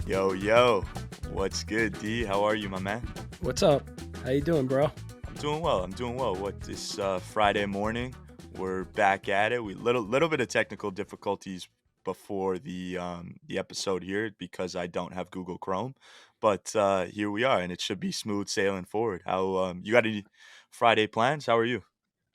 Yo, yo, what's good, D? How are you, my man? What's up? How you doing, bro? I'm doing well. I'm doing well. What this Friday morning, we're back at it. We little bit of technical difficulties before the episode here because I don't have Google Chrome, but here we are, and it should be smooth sailing forward. How you got any Friday plans? How are you?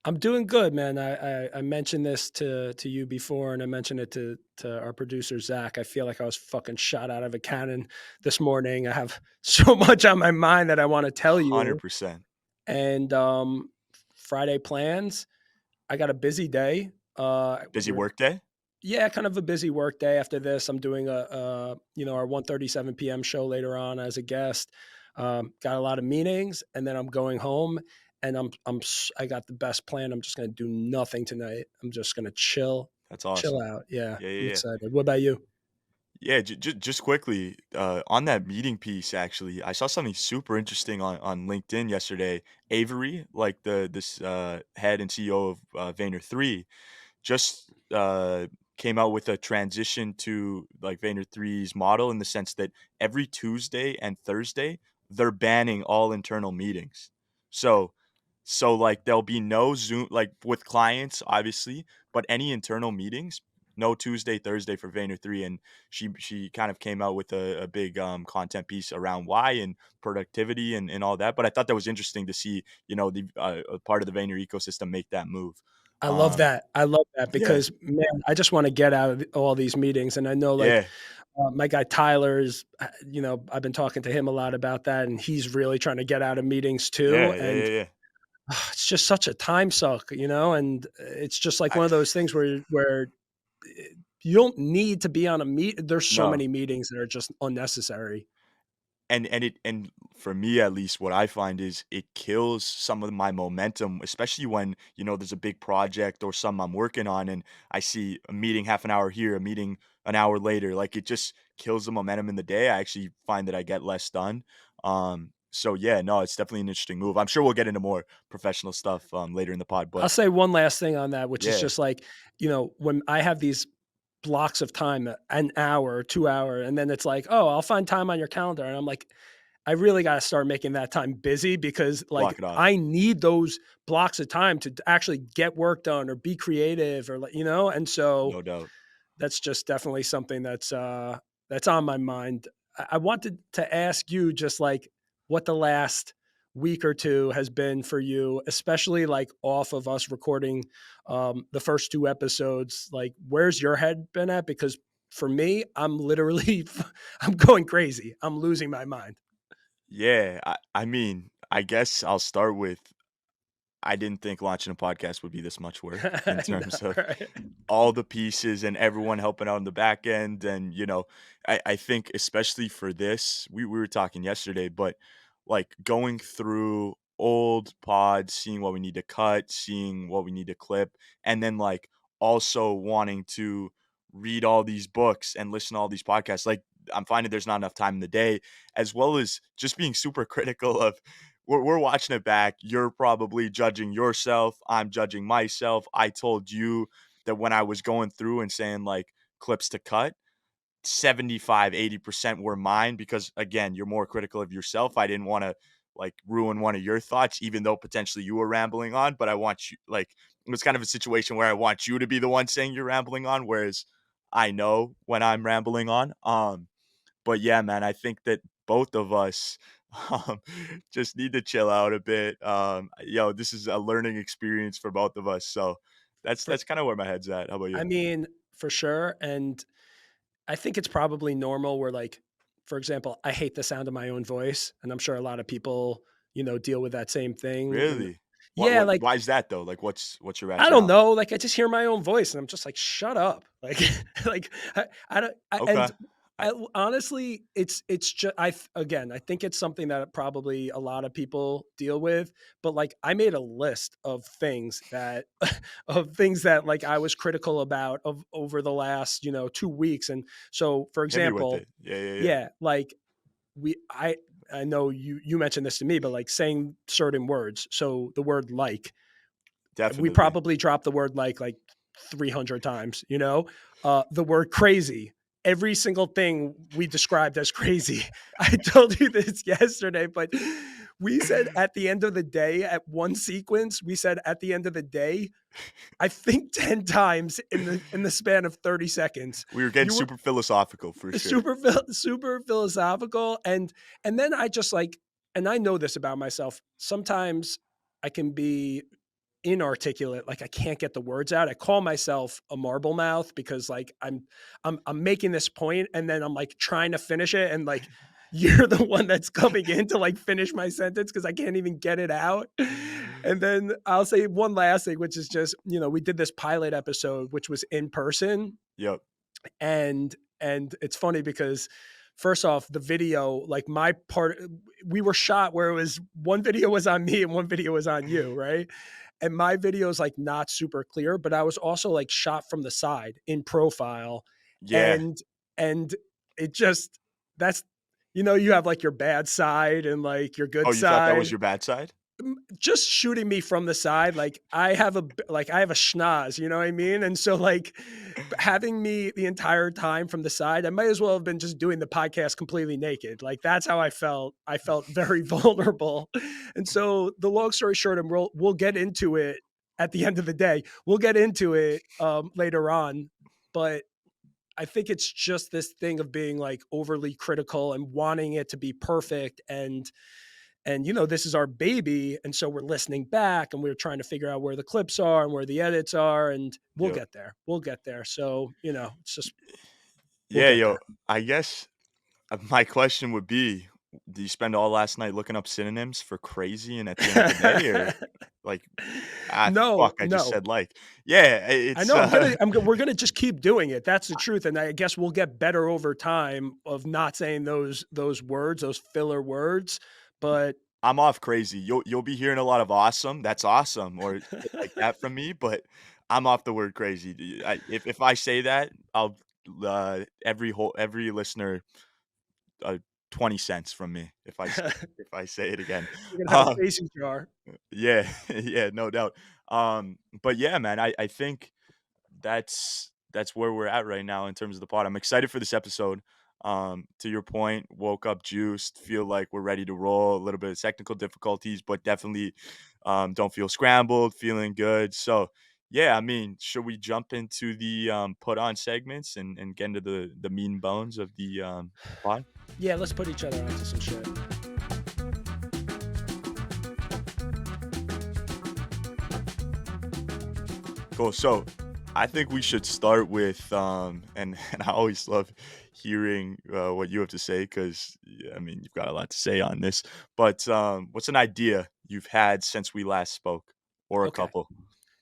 I'm doing good, man. I mentioned this to you before, and I mentioned it to our producer Zach. I feel like I was fucking shot out of a cannon this morning. I have so much on my mind that I want to tell Hundred you. percent. And Friday plans. I got a busy day. Busy We're work day. Yeah, kind of a busy work day. After this, I'm doing our 1:37 p.m. show later on as a guest. Got a lot of meetings, and then I'm going home, and I got the best plan. I'm just gonna do nothing tonight. I'm just gonna That's chill awesome. out. Yeah, Yeah, I'm yeah, yeah. excited. What about you? Yeah, just quickly on that meeting piece, actually, I saw something super interesting on LinkedIn yesterday. Avery, like this head and CEO of Vayner 3, just came out with a transition to like Vayner 3's model in the sense that every Tuesday and Thursday they're banning all internal meetings. So like there'll be no Zoom like with clients obviously, but any internal meetings, no Tuesday, Thursday for Vayner 3. And she kind of came out with a big content piece around why and productivity and all that. But I thought that was interesting to see, the a part of the Vayner ecosystem make that move. I love Um, that. I love that yeah, because man, I just want to get out of all these meetings, and I know like yeah, my guy Tyler's. I've been talking to him a lot about that, and he's really trying to get out of meetings too. yeah, yeah, And yeah, yeah. it's just such a time suck, and it's just like I one of those things where you don't need to be on a meet. There's so no. many meetings that are just unnecessary. And for me at least, what I find is it kills some of my momentum, especially when, there's a big project or something I'm working on and I see a meeting half an hour here, a meeting an hour later. Like it just kills the momentum in the day. I actually find that I get less done. So yeah, no, it's definitely an interesting move. I'm sure we'll get into more professional stuff later in the pod, I'll but say one last thing on that, which is yeah, just like, when I have these blocks of time, an hour, 2 hour, and then it's like, oh, I'll find time on your calendar. And I'm like, I really got to start making that time busy because like block it off. I need those blocks of time to actually get work done or be creative or and so No doubt. that's just definitely something that's on my mind. I wanted to ask you just like what the last week or two has been for you, especially like off of us recording the first two episodes. Like, where's your head been at? Because for me, I'm literally I'm going crazy. I'm losing my mind. Yeah, I mean, I guess I'll start with I didn't think launching a podcast would be this much work in No, terms of right? all the pieces and everyone helping out in the back end. And, I think especially for this, we were talking yesterday, but like going through old pods, seeing what we need to cut, seeing what we need to clip, and then like also wanting to read all these books and listen to all these podcasts. Like I'm finding there's not enough time in the day, as well as just being super critical of we're watching it back. You're probably judging yourself. I'm judging myself. I told you that when I was going through and saying like clips to cut, 75-80% were mine because again, you're more critical of yourself. I didn't want to like ruin one of your thoughts, even though potentially you were rambling on, but I want you like it was kind of a situation where I want you to be the one saying you're rambling on, whereas I know when I'm rambling on. But yeah, man, I think that both of us um, just need to chill out a bit. This is a learning experience for both of us. So that's For that's kind of where my head's at. How about you? I mean, for sure, and I think it's probably normal where like, for example, I hate the sound of my own voice, and I'm sure a lot of people, deal with that same thing. And Really? What yeah, what like why is that though? Like what's your I don't rationale? know, like I just hear my own voice, and I'm just like, shut up, like, like I don't, and Okay. I, honestly, it's just again, I think it's something that probably a lot of people deal with, but like I made a list of things that like I was critical about of over the last 2 weeks, and so for hit me with example, it. Yeah, yeah, yeah. yeah, like we I know you mentioned this to me, but like saying certain words. So the word like, we Definitely. probably dropped the word like 300 times, the word crazy. every single thing we described as crazy. I told you this yesterday, but we said at the end of the day, at one sequence, we said at the end of the day, I think 10 times in the span of 30 seconds. We were getting You were super philosophical for sure. super philosophical, and then I just like, and I know this about myself. Sometimes I can be inarticulate, like I can't get the words out. I call myself a marble mouth because like I'm making this point and then I'm like trying to finish it and like you're the one that's coming in to like finish my sentence because I can't even get it out. And then I'll say one last thing, which is just, we did this pilot episode, which was in person, Yep. and it's funny because first off, the video, like my part, we were shot where it was one video was on me and one video was on you, right? And my video is like not super clear, but I was also like shot from the side in profile, Yeah. and and it just that's you have like your bad side and like your Oh, good you thought that was side. your bad side? Just shooting me from the side, like I have I have a schnoz, you know what I mean? And so like having me the entire time from the side, I might as well have been just doing the podcast completely naked. Like that's how I felt. I felt very vulnerable. And so the long story short, and we'll get into it at the end of the day. We'll get into it later on, but I think it's just this thing of being like overly critical and wanting it to be perfect, and this is our baby, and so we're listening back and we're trying to figure out where the clips are and where the edits are, and we'll Yep. get there, we'll get there. So it's just we'll Yeah, get yo, there. I guess, my question would be, do you spend all last night looking up synonyms for crazy and at the end of the day, or, like, No, fuck, I just no, said, like yeah, I it's, know, we're gonna just keep doing it. That's the truth, and I guess we'll get better over time of not saying those words, those filler words. But I'm off crazy. You'll be hearing a lot of "awesome," "That's awesome," or shit like that from me, but I'm off the word crazy. If I say that, I'll, every listener, uh, 20 cents from me we're if I say it again. gonna have a Um, mason jar. yeah, yeah, no doubt. But yeah, man, I think that's where we're at right now in terms of the pod. I'm excited for this episode. To your point, woke up juiced, feel like we're ready to roll. A little bit of technical difficulties, but definitely don't feel scrambled, feeling good. So yeah, I mean, should we jump into the put on segments and get into the mean bones of the pod? Yeah, let's put each other onto some shit. Cool. So I think we should start with and and I always love hearing what you have to say because I mean you've got a lot to say on this. But what's an idea you've had since we last spoke, or a Okay. couple?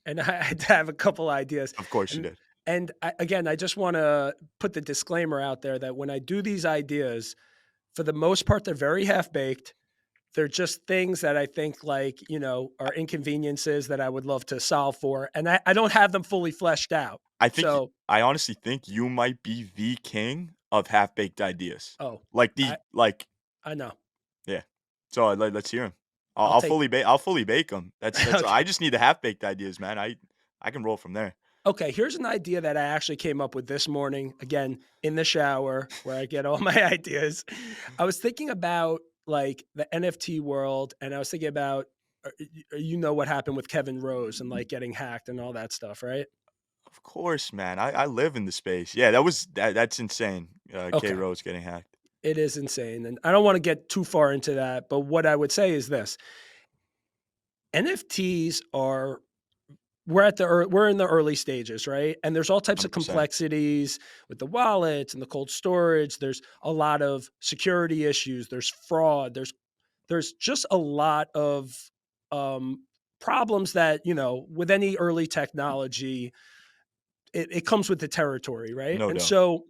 And I have a couple ideas. Of course you And did. again, I just want to put the disclaimer out there that when I do these ideas, for the most part, they're very half baked. They're just things that I think like, are inconveniences that I would love to solve for. And I don't have them fully fleshed out. So, I honestly think you might be the king of half baked ideas. oh, Like I, the like I know. yeah. So let's hear them. I'll take, I'll fully bake them. That's okay. I just need the half baked ideas, man. I can roll from there. Okay, here's an idea that I actually came up with this morning, again, in the shower where I get all my ideas. I was thinking about like the NFT world, and I was thinking about, what happened with Kevin Rose and like getting hacked and all that stuff, right? Of course, man. I live in the space. Yeah, that's insane. K Okay, Rose getting hacked. it is insane. And I don't want to get too far into that, but what I would say is this: NFTs are we're in the early stages, right? And there's all types of 100%. complexities with the wallets and the cold storage. There's a lot of security issues. There's fraud. There's just a lot of um, problems that with any early technology, it comes with the territory, right? No And doubt. so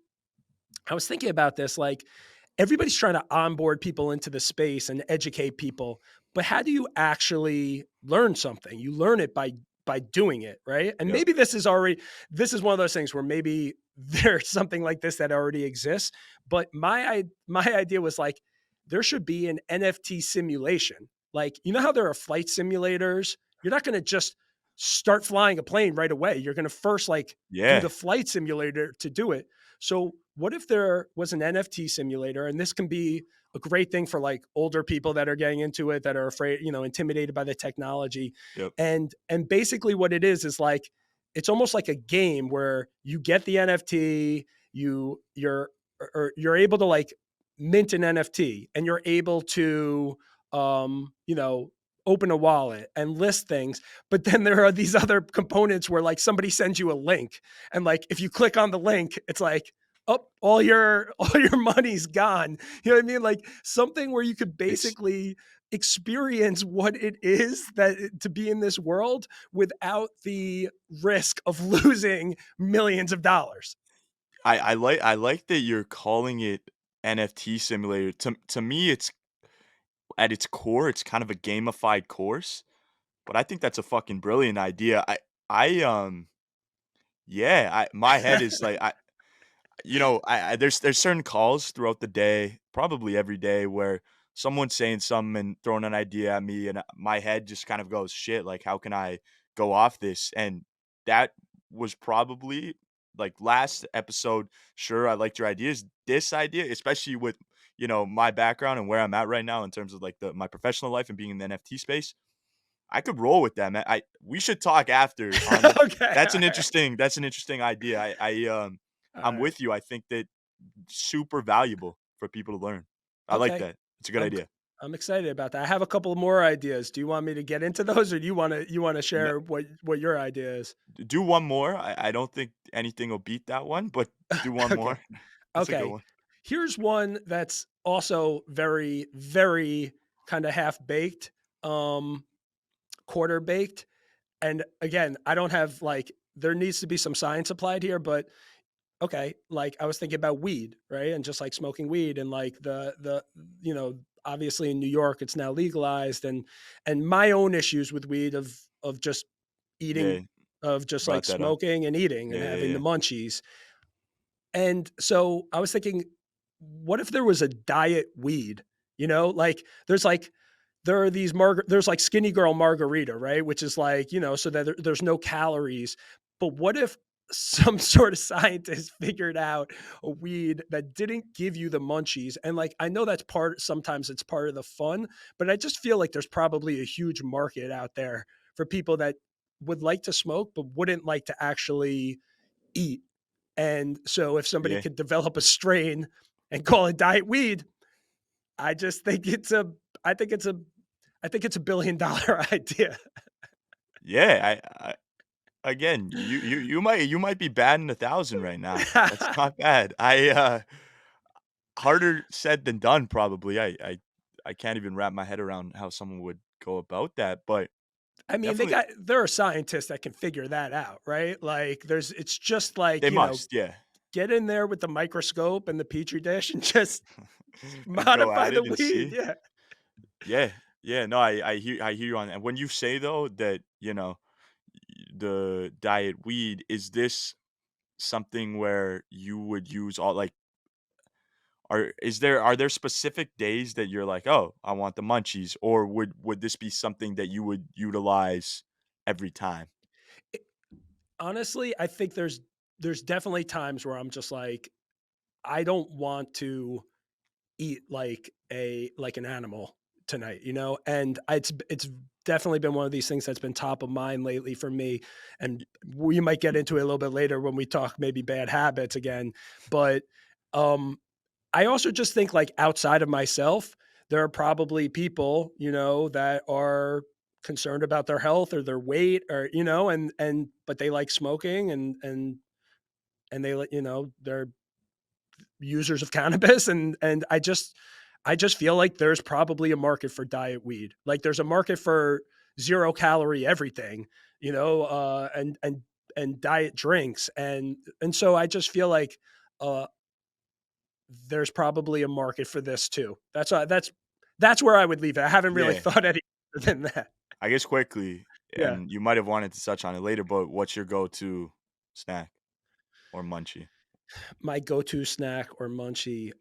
I was thinking about this, like everybody's trying to onboard people into the space and educate people, but how do you actually learn something? You learn it by doing it, right? And Yep. maybe this is one of those things where maybe there's something like this that already exists, but my idea was like there should be an NFT simulation. Like, you know how there are flight simulators? You're not going to just start flying a plane right away. You're going to first like do the Yeah. flight simulator to do it. So what if there was an NFT simulator, and this can be a great thing for like older people that are getting into it, that are afraid, intimidated by the technology. Yep. And basically what it is like it's almost like a game where you get the NFT, you're able to like mint an NFT, and you're able to um, you know, open a wallet and list things. But then there are these other components where like somebody sends you a link, and like if you click on the link, it's like, oh, all your money's gone. You know what I mean? Like something where you could It's basically experience what it is to be in this world without the risk of losing millions of dollars. I like that you're calling it NFT simulator. To me, it's at its core, it's kind of a gamified course, but I think that's a fucking brilliant idea. I yeah, my head is like I there's certain calls throughout the day, probably every day, where someone's saying something and throwing an idea at me, and my head just kind of goes, "Shit, like, how can I go off this?" And that was probably like last episode. Sure, I liked your ideas. This idea, especially with my background and where I'm at right now in terms of like my professional life and being in the NFT space, I could roll with that, man. I We should talk after on that. Okay. All right. That's an interesting idea. All I'm right. with you. I think that super valuable for people to learn. I like Okay. that. It's a good I'm idea. I'm excited about that. I have a couple more ideas. Do you want me to get into those, or do you want to No, share what your idea is? do one more. I don't think anything will beat that one, but do one Okay. more. That's a good Okay. one. Here's one that's also very, very kind of half baked, um, quarter baked. And again, I don't have like, there needs to be some science applied here, but okay, like I was thinking about weed, right? And just like smoking weed, and like obviously in New York it's now legalized, and my own issues with weed of just Yeah, eating, of just like brought that up. smoking and eating Yeah, and yeah, having the yeah. munchies. And so I was thinking, what if there was a diet weed? Like there are these there's like skinny girl margarita, right? Which is like, so that there's no calories. But what if some sort of scientist figured out a weed that didn't give you the munchies? And like, I know that's sometimes it's part of the fun, but I just feel like there's probably a huge market out there for people that would like to smoke, but wouldn't like to actually eat. And so if somebody Yeah. could develop a strain and call it diet weed, I just think I think it's a I think it's $1 billion idea. Yeah, again, you might be batting 1,000 right now. That's not bad. Harder said than done probably. I can't even wrap my head around how someone would go about that, but I mean, definitely there are scientists that can figure that out, right? Like it's just like, they must, yeah. get in there with the microscope and the petri dish and just And go modify at the it and weed. see. Yeah. Yeah. Yeah, no, I hear you on that. When you say though that, the diet weed, is this something where you would use all like are there specific days that you're like, "Oh, I want the munchies," or would this be something that you would utilize every time? It- Honestly, I think there's definitely times where I'm just like, I don't want to eat like an animal tonight, and it's definitely been one of these things that's been top of mind lately for me, and we might get into it a little bit later when we talk maybe bad habits again. But um I also just think like outside of myself, there are probably people, that are concerned about their health or their weight, or and but they like smoking, and they like, they're users of cannabis, and I just feel like there's probably a market for diet weed. Like there's a market for 0 calorie everything, and diet drinks, and so I just feel like uh there's probably a market for this too. That's where I would leave it. I haven't really Yeah. thought any other than that. I guess quickly, Yeah. and you might have wanted to touch on it later, but what's your go-to snack or munchie? My go-to snack or munchie.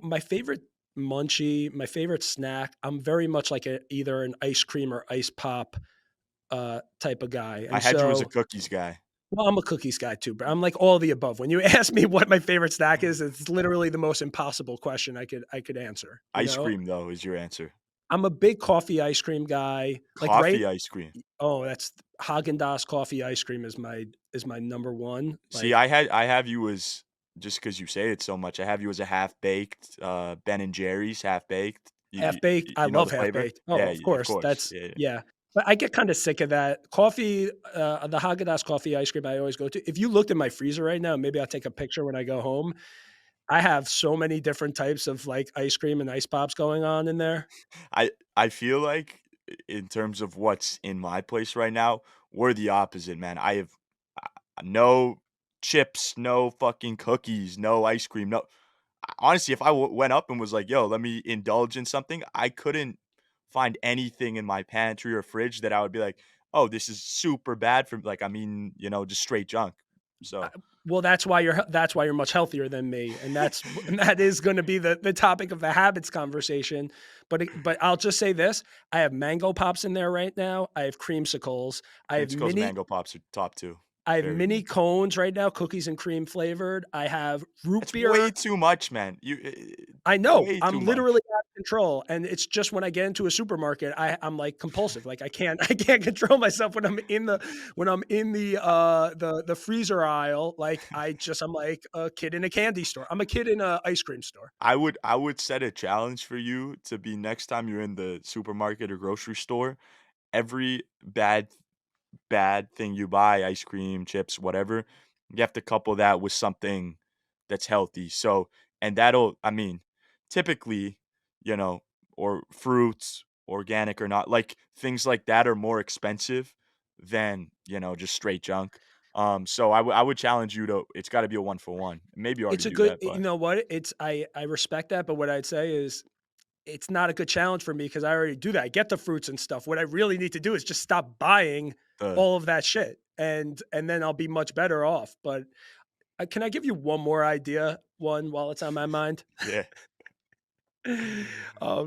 My favorite my favorite snack, I'm very much like either an ice cream or ice pop type of guy, I and had you as a so cookies guy. well, I'm a cookies guy too, but I'm like all the above. When you ask me what my favorite snack is, it's literally the most impossible question I could answer, you Ice know? cream, though, is your answer. I'm a big coffee ice cream guy. Like, right Coffee ice cream. oh, that's Haagen-Dazs coffee ice cream is my number 1, See, like, I have you as just because you say it so much, I have you as a half-baked, Ben& and Jerry's half-baked. half-baked, I You know love the flavor? half-baked. Oh, Yeah, of of course, course. that's Yeah, yeah. yeah. But I get kinda sick of that. Coffee, the Haagen-Dazs coffee ice cream I always go to. If you looked in my freezer right now, maybe I'll take a picture when I go home. I have so many different types of, like, ice cream and ice pops going on in there. I feel like in terms of what's in my place right now, we're the opposite, man. I have no chips, no fucking cookies, no ice cream, no honestly, if I went up and was like, "Yo, let me indulge in something," I couldn't find anything in my pantry or fridge that I would be like, "Oh, this is super bad for" like, I mean, just straight junk. Uh, So well, that's why you're much healthier than me, and and that is gonna be the topic of the habits conversation. But I'll just say this: I have mango pops in there right now. I have creamsicles. I have Creamsicles and mini Mango Pops are top 2. I have Very mini good. cones right now, cookies and cream flavored. I have root That's way beer. too much, man. I know, Way I'm too literally much. out of control, and it's just when I get into a supermarket, I'm, like, compulsive, like, I can't I can't control myself when I'm in the freezer aisle, like, I'm like a kid in a candy store. I'm a kid in a ice cream store. I would set a challenge for you to be next time you're in the supermarket or grocery store, every bad thing you buy, ice cream, chips, whatever, you have to couple that with something that's healthy. So, and that'll, I mean, typically, you know, or fruits, organic or not, like things like that are more expensive than, just straight junk. So I would challenge you to, it's got to be a one for one. Maybe you already It's a do good that, you but know what? I respect that, but what I'd say is it's not a good challenge for me because I already do that. I get the fruits and stuff. What I really need to do is just stop buying the, all of that shit, and then I'll be much better off, but, can I give you one more idea, one while it's on my mind? yeah,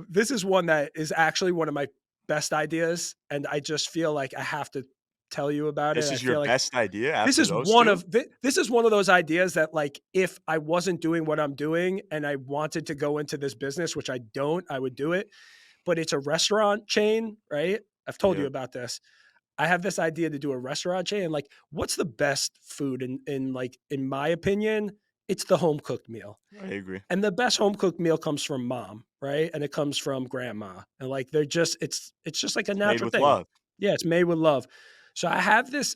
This is one that is actually one of my best ideas, and I just feel like I have to tell you about it. this I is your feel like best idea after those two. this is one of those ideas that, like, if I wasn't doing what I'm doing and I wanted to go into this business, which I don't, I would do it, but it's a restaurant chain, right? I've told you Yep, about this. I have this idea to do a restaurant chain, and, like, what's the best food like, in my opinion, it's the home cooked meal. I agree. And the best home cooked meal comes from mom, right? And it comes from grandma. And like they're just it's just like a It's made natural with thing. love. Yeah, it's made with love. So I have this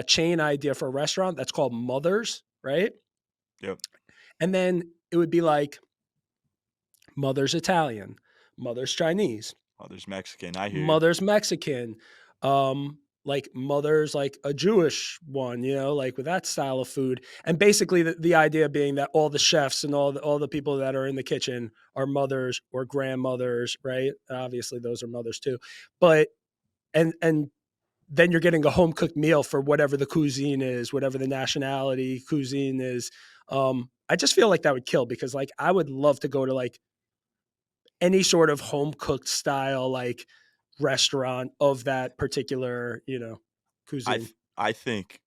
chain idea for a restaurant that's called Mother's, right? Yep. And then it would be like Mother's Italian, Mother's Chinese, Oh, there's Mexican. I hear you. Mother's Mexican, like Mother's like a Jewish one, like with that style of food. And basically the idea being that all the chefs and all the people that are in the kitchen are mothers or grandmothers, right? Obviously those are mothers too. But and then you're getting a home cooked meal for whatever the cuisine is, whatever the nationality cuisine is. I just feel like that would kill because like I would love to go to like any sort of home cooked style like restaurant of that particular, cuisine. I think,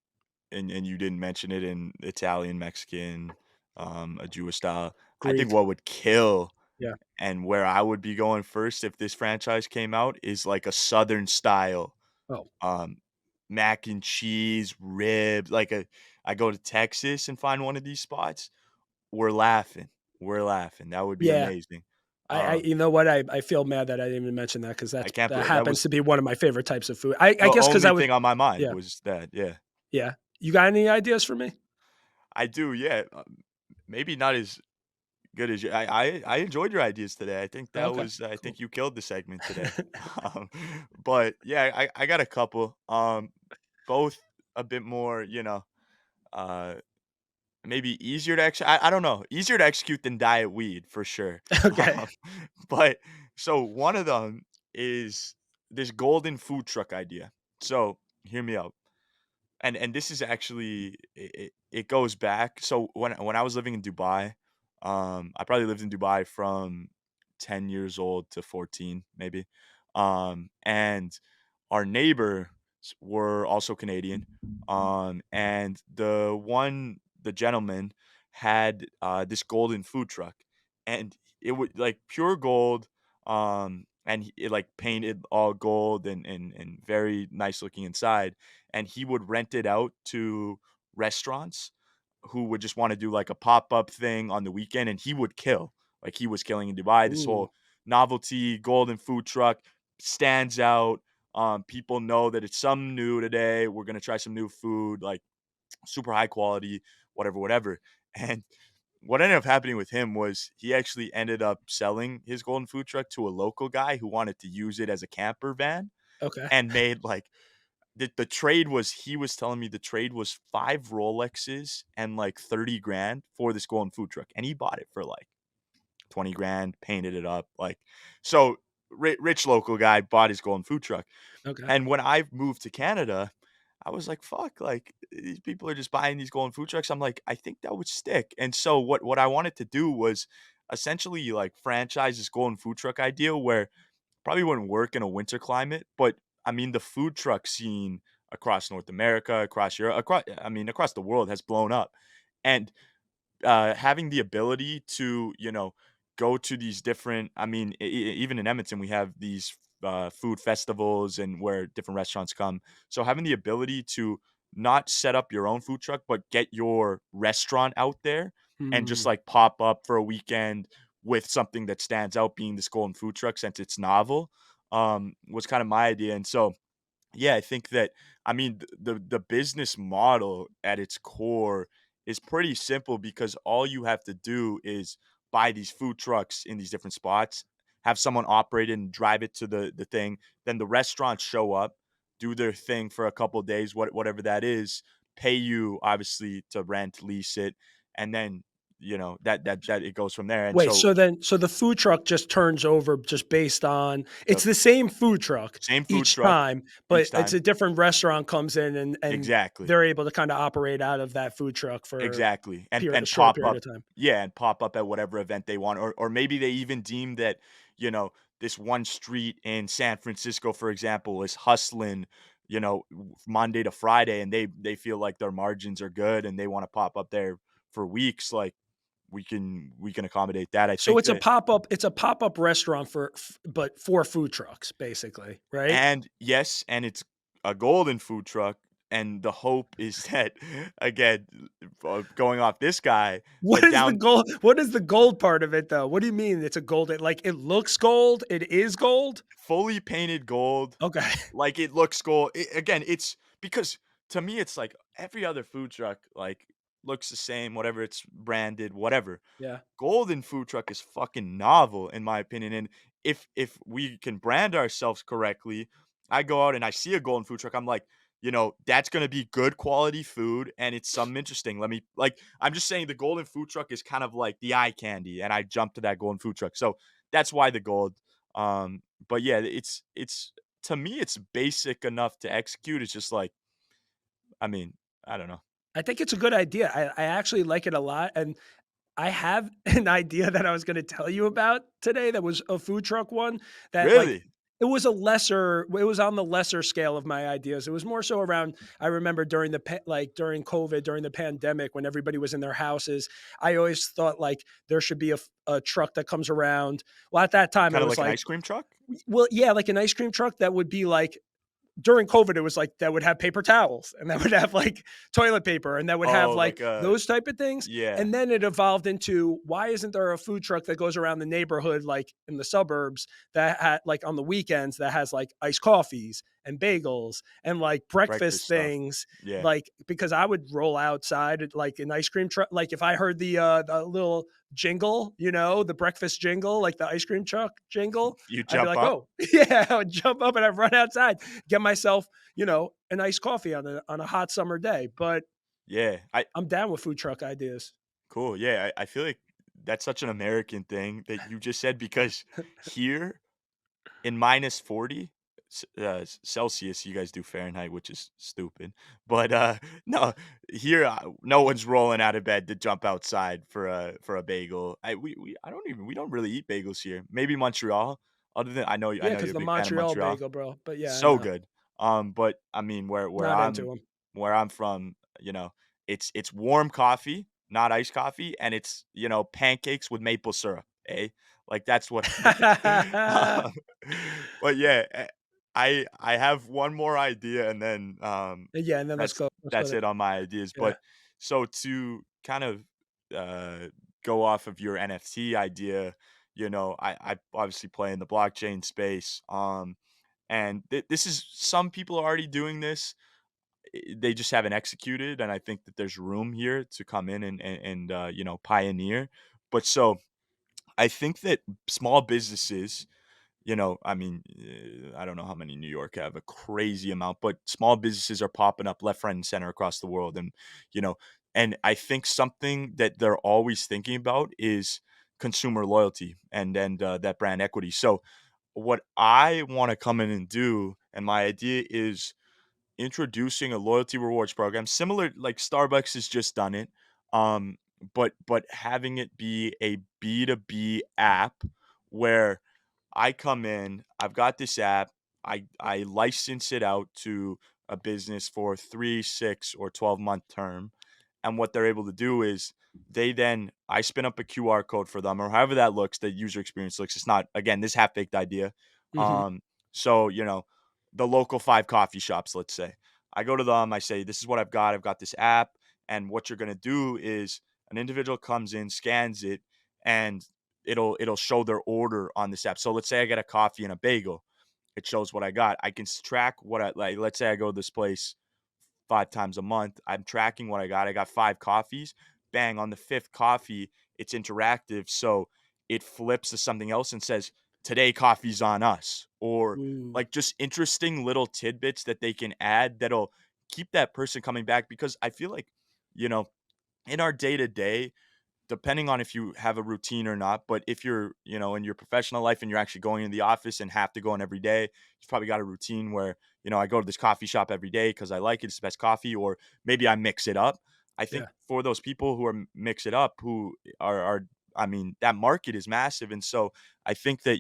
and you didn't mention it in Italian, Mexican, a Jewish style. I think Greek. what would kill Yeah. and where I would be going first if this franchise came out is like a Southern style, Oh, um, mac and cheese, ribs. I go to Texas and find one of these spots. We're laughing. We're laughing. That would be yeah. amazing. I Um, you know what? I feel mad that I didn't even mention that because I can't that believe that happens was to be one of my favorite types of food. I the guess because only I was thing on my mind yeah, was that. Yeah, yeah. You got any ideas for me? I do. Yeah, maybe not as good as you. I enjoyed your ideas today. I think that Okay, was I cool. think you killed the segment today. Um, but yeah, I got a couple. Both a bit more, uh, maybe easier to I don't know, easier to execute than diet weed for sure. Okay. Um, but so one of them is this golden food truck idea. So hear me out. And this is actually it goes back. So when I was living in Dubai, I probably lived in Dubai from 10 years old to 14 maybe. And our neighbors were also Canadian, and the gentleman had, this golden food truck, and it would like pure gold, and it, like, painted all gold and very nice looking inside, and he would rent it out to restaurants who would just wanna do, like, a pop-up thing on the weekend, and he would kill. Like, he was killing in Dubai. This Ooh, whole novelty golden food truck stands out. People know that it's something new today. We're gonna try some new food, like, super high quality, whatever, whatever. And what ended up happening with him was he actually ended up selling his golden food truck to a local guy who wanted to use it as a camper van okay. and made, like, the trade was he was telling me the trade was 5 Rolexes and, like, 30 grand for this golden food truck, and he bought it for, like, 20 grand, painted it up, like, so rich local guy bought his golden food truck. Okay. And when I moved to Canada, I was like, "Fuck, like, these people are just buying these golden food trucks." I'm like, "I think that would stick." And so what I wanted to do was essentially, like, franchise this golden food truck idea where probably wouldn't work in a winter climate, but, I mean, the food truck scene across North America, across Europe, across the world has blown up. And having the ability to, go to these different even in Edmonton, we have these, food festivals and where different restaurants come. So having the ability to not set up your own food truck, but get your restaurant out there and just, Hmm. like, pop up for a weekend with something that stands out being this golden food truck since it's novel, was kinda my idea. And so yeah, I think that the business model at its core is pretty simple because all you have to do is buy these food trucks in these different spots, have someone operate it and drive it to the thing, then the restaurants show up, do their thing for a couple days, whatever that is, pay you obviously to rent, lease it, and then that it goes from there. And Wait, so so the food truck just turns over just based on it's the the same food truck same food each truck time, but each it's time. a different restaurant comes in and Exactly. they're able to kinda operate out of that food truck for Exactly, and a short pop period up of time. yeah, and pop up at whatever event they want, or maybe they even deem that, this one street in San Francisco, for example, is hustling, Monday to Friday, and they feel like their margins are good, and they wanna pop up there for weeks, like, we can accommodate that. I So think that it's a pop-up restaurant for f but for food trucks, basically, right? and yes, and it's a golden food truck, and the hope is that, again, going off this guy, that down What is the gold part of it, though? What do you mean it's a gold like, it looks gold? It is gold? fully painted gold, Okay. like, it looks gold. Again, it's because to me, it's like every other food truck, like, looks the same, whatever, it's branded, whatever. Yeah. Golden food truck is fucking novel in my opinion, and if we can brand ourselves correctly, I go out and I see a golden food truck, I'm like, that's gonna be good quality food, and it's something interesting. Let me like, I'm just saying the golden food truck is kind of like the eye candy, and I jump to that golden food truck. So that's why the gold. But yeah, it's to me, it's basic enough to execute. It's just like, I mean, I don't know. I think it's a good idea. I actually like it a lot, and I have an idea that I was gonna tell you about today that was a food truck one that, like Really? it was on the lesser scale of my ideas. It was more so around I remember during during COVID, during the pandemic, when everybody was in their houses, I always thought, like, there should be a truck that comes around. Well, at that time, it Kinda was like an like ice cream truck? well, yeah, like an ice cream truck that would be like during COVID, it was like that would have paper towels and that would have like toilet paper and that would have Oh, like like a those type of things. yeah, And then it evolved into why isn't there a food truck that goes around the neighborhood, like in the suburbs, that like on the weekends that has like iced coffees and bagels and like breakfast breakfast stuff. things, Yeah. like because I would roll outside at, like an ice cream truck, like if I heard the little jingle, the breakfast jingle, like the ice cream truck jingle, You I'd be jump like, up? oh yeah, I would jump up and I'd run outside, get myself, a nice coffee on a hot summer day. But Yeah. I'm down with food truck ideas. Cool, yeah, I feel like that's such an American thing that you just said because here in -40 Celsius, you guys do Fahrenheit, which is stupid, but, no, here, no one's rolling out of bed to jump outside for a bagel. I don't really eat bagels here. Maybe Montreal. Other than I Yeah, know because you're a the big fan of Montreal Montreal. bagel, bro. But yeah, I So know. good. But I mean, Not into them. where I'm from, you know, it's warm coffee, not iced coffee, and it's, pancakes with maple syrup, eh? Like, that's what I get. Um, but yeah, I have one more idea, and then, Yeah, and then let's go. Let's go that's there. it on my ideas. Yeah. But so to kind of, go off of your NFT idea, I obviously play in the blockchain space, and this is some people are already doing this. They just haven't executed, and I think that there's room here to come in and pioneer. But so I think that small businesses, I mean, I don't know how many New York have a crazy amount, but small businesses are popping up left, right, and center across the world, you know, and I think something that they're always thinking about is consumer loyalty and that brand equity. So what I want to come in and do, and my idea is introducing a loyalty rewards program similar like Starbucks has just done it, but having it be a B2B app where I come in, I've got this app, I license it out to a business for 3, 6, or 12-month term, and what they're able to do is I spin up a QR code for them or however that looks, the user experience looks. It's not, again, this half-baked idea. Mhm. So, the local 5 coffee shops, let's say. I go to them, I say, "This is what I've got. I've got this app," and what you're gonna do is an individual comes in, scans it, and it'll show their order on this app. So let's say I get a coffee and a bagel. It shows what I got. I can track what I like. Let's say I go to this place 5 times a month. I'm tracking what I got. I got 5 coffees. Bang, on the 5th coffee, it's interactive, so it flips to something else and says, "Today coffee's on us." Or, Ooh. like, just interesting little tidbits that they can add that'll keep that person coming back because I feel like, you know, in our day-to-day, depending on if you have a routine or not, but if you're, in your professional life and you're actually going in the office and have to go in every day, you've probably got a routine where, I go to this coffee shop every day because I like it, it's the best coffee, or maybe I mix it up. I think Yeah. for those people who mix it up, who are, I mean, that market is massive. And so I think that,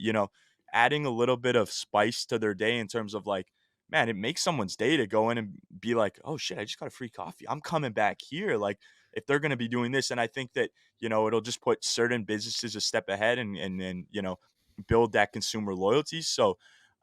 adding a little bit of spice to their day in terms of like, man, it makes someone's day to go in and be like, oh shit, I just got a free coffee. I'm coming back here. Like, if they're going to be doing this. And I think that, it'll just put certain businesses a step ahead and build that consumer loyalty. So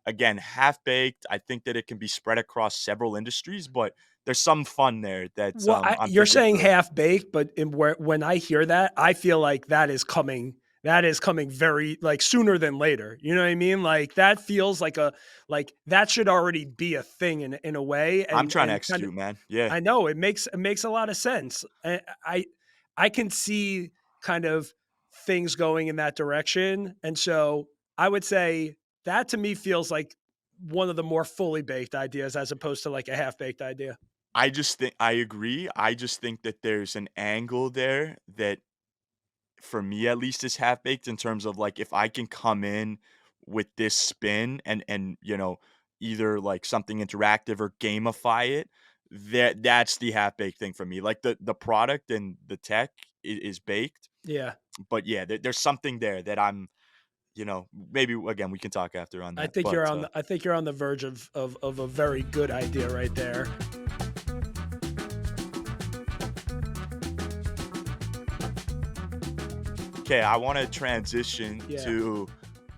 again, half baked, I think that it can be spread across several industries, but there's some fun there that Well, I'm you're thinking saying through. half baked, but when I hear that, I feel like that is coming. That is coming very like sooner than later. You know what I mean? Like that feels like that should already be a thing in a way, I'm and trying to kind of execute, man. Yeah. I know it makes a lot of sense. I can see kind of things going in that direction, and so I would say that to me feels like one of the more fully baked ideas as opposed to like a half baked idea. I just think I agree. I just think that there's an angle there that for me at least is half baked in terms of like if I can come in with this spin and either like something interactive or gamify it, that's the half baked thing for me. Like the product and the tech is baked, Yeah. but yeah, there's something there that I'm, maybe again we can talk after on I that. think But you're on the I think you're on the verge of a very good idea right there. okay, I want to transition Yeah. to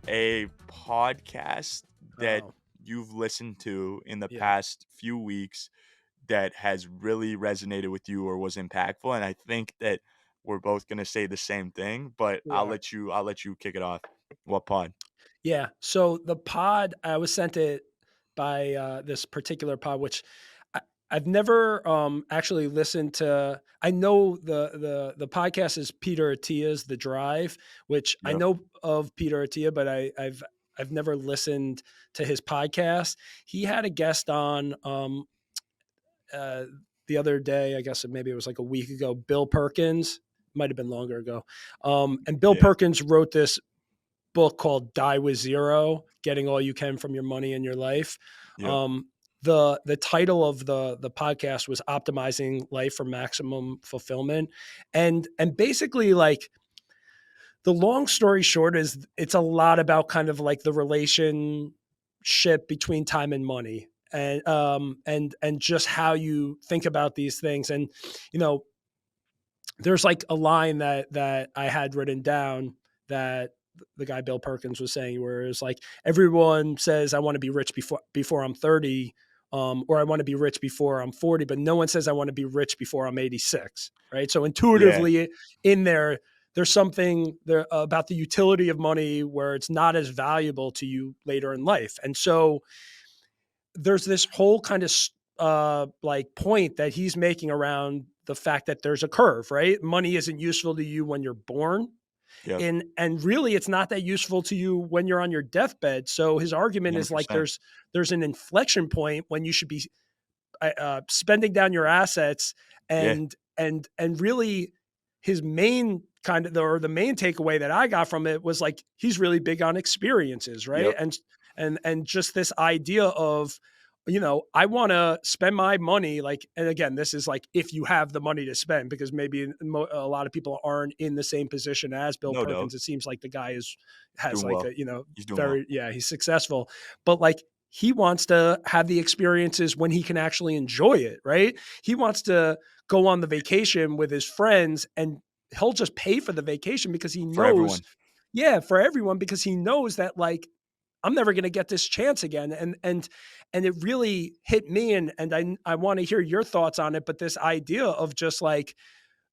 a podcast that Oh, you've listened to in the yeah. past few weeks that has really resonated with you or was impactful, and I think that we're both gonna say the same thing, but We are. I'll let you kick it off. What pod? Yeah. So the pod, I was sent it by this particular pod, which I, I've never actually listened to. I know the podcast is Peter Attia's The Drive, which I Yep, know of Peter Attia, but I've never listened to his podcast. He had a guest on uh, the other day. I guess maybe it was like a week ago. Bill Perkins, might have been longer ago. And Bill yeah, Perkins wrote this book called Die with Zero: Getting All You Can from Your Money and Your Life. yep, Um, the title of the podcast was Optimizing Life for Maximum Fulfillment, and basically like the long story short is it's a lot about kind of like the relationship between time and money, and just how you think about these things. And you know, there's like a line that I had written down that the guy Bill Perkins was saying, where it's like everyone says I want to be rich before I'm 30, or I want to be rich before I'm 40, but no one says I want to be rich before I'm 86, right? So Yeah, intuitively in there, there's something there about the utility of money where it's not as valuable to you later in life. And so there's this whole kind of like point that he's making around the fact that there's a curve, right? Money isn't useful to you when you're born, yep, and really it's not that useful to you when you're on your deathbed. So his argument is like 100%. there's an inflection point when you should be spending down your assets, Yeah, and really his main kind of or the main takeaway that I got from it was like he's really big on experiences, right? yep, And just this idea of, you know, I want to spend my money like, and again, this is like if you have the money to spend, because maybe a lot of people aren't in the same position as Bill no doubt. Perkins. It seems like the guy is has Doing like well. a, you know, He's doing well. very, yeah, he's successful, but like he wants to have the experiences when he can actually enjoy it, right? He wants to go on the vacation with his friends, and he'll just pay for the vacation because he For knows, everyone. yeah, for everyone, because he knows that like I'm never going to get this chance again. And it really hit me, and I want to hear your thoughts on it, but this idea of just like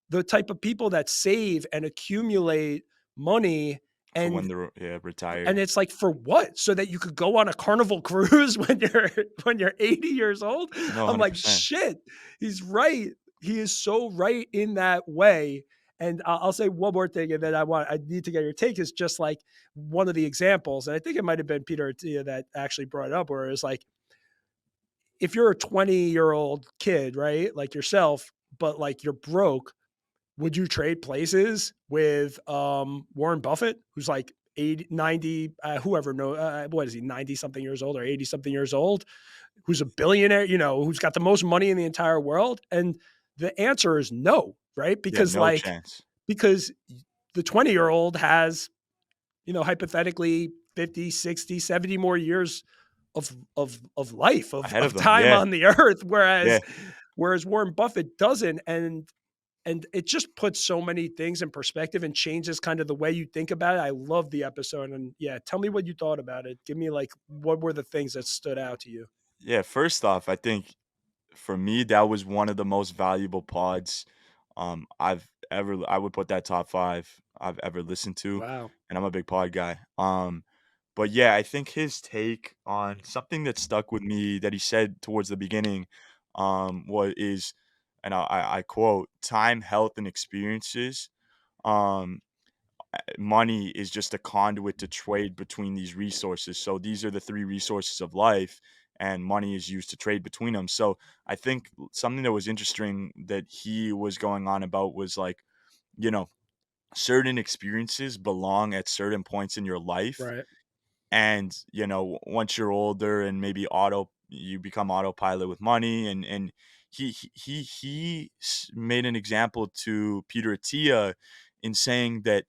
the type of people that save and accumulate money, For when and they're, yeah, and retired. it's like, for what? So that you could go on a Carnival cruise when you're 80 years old? No, I'm like, 100%. shit. He's right. He is so right in that way. And I'll say one more thing, and then I need to get your take. Is just like one of the examples, and I think it might have been Peter Attia that actually brought it up, where it's like if you're a 20-year-old kid, right, like yourself, but like you're broke, would you trade places with Warren Buffett, who's like 80, 90, whoever know what is he, 90 something years old or 80 something years old, who's a billionaire, you know, who's got the most money in the entire world? And the answer is no, right? Yeah, Because no like chance. because the 20-year-old has, you know, hypothetically 50, 60, 70 more years of life, Ahead of of them. time Yeah, on the earth, yeah. whereas Warren Buffett doesn't. And it just puts so many things in perspective and changes kind of the way you think about it. I love the episode, and yeah, tell me what you thought about it. Give me like what were the things that stood out to you? Yeah, first off, I think for me, that was one of the most valuable pods, I would put that top 5 I've ever listened to, Wow. and I'm a big pod guy. But yeah, I think his take on something that stuck with me that he said towards the beginning, what is, and I quote, "Time, health, and experiences, um, money is just a conduit to trade between these resources. So these are the 3 resources of life, and money is used to trade between them." So I think something that was interesting that he was going on about was like, you know, certain experiences belong at certain points in your life, Right. and once you're older and maybe you become autopilot with money, and made an example to Peter Attia in saying that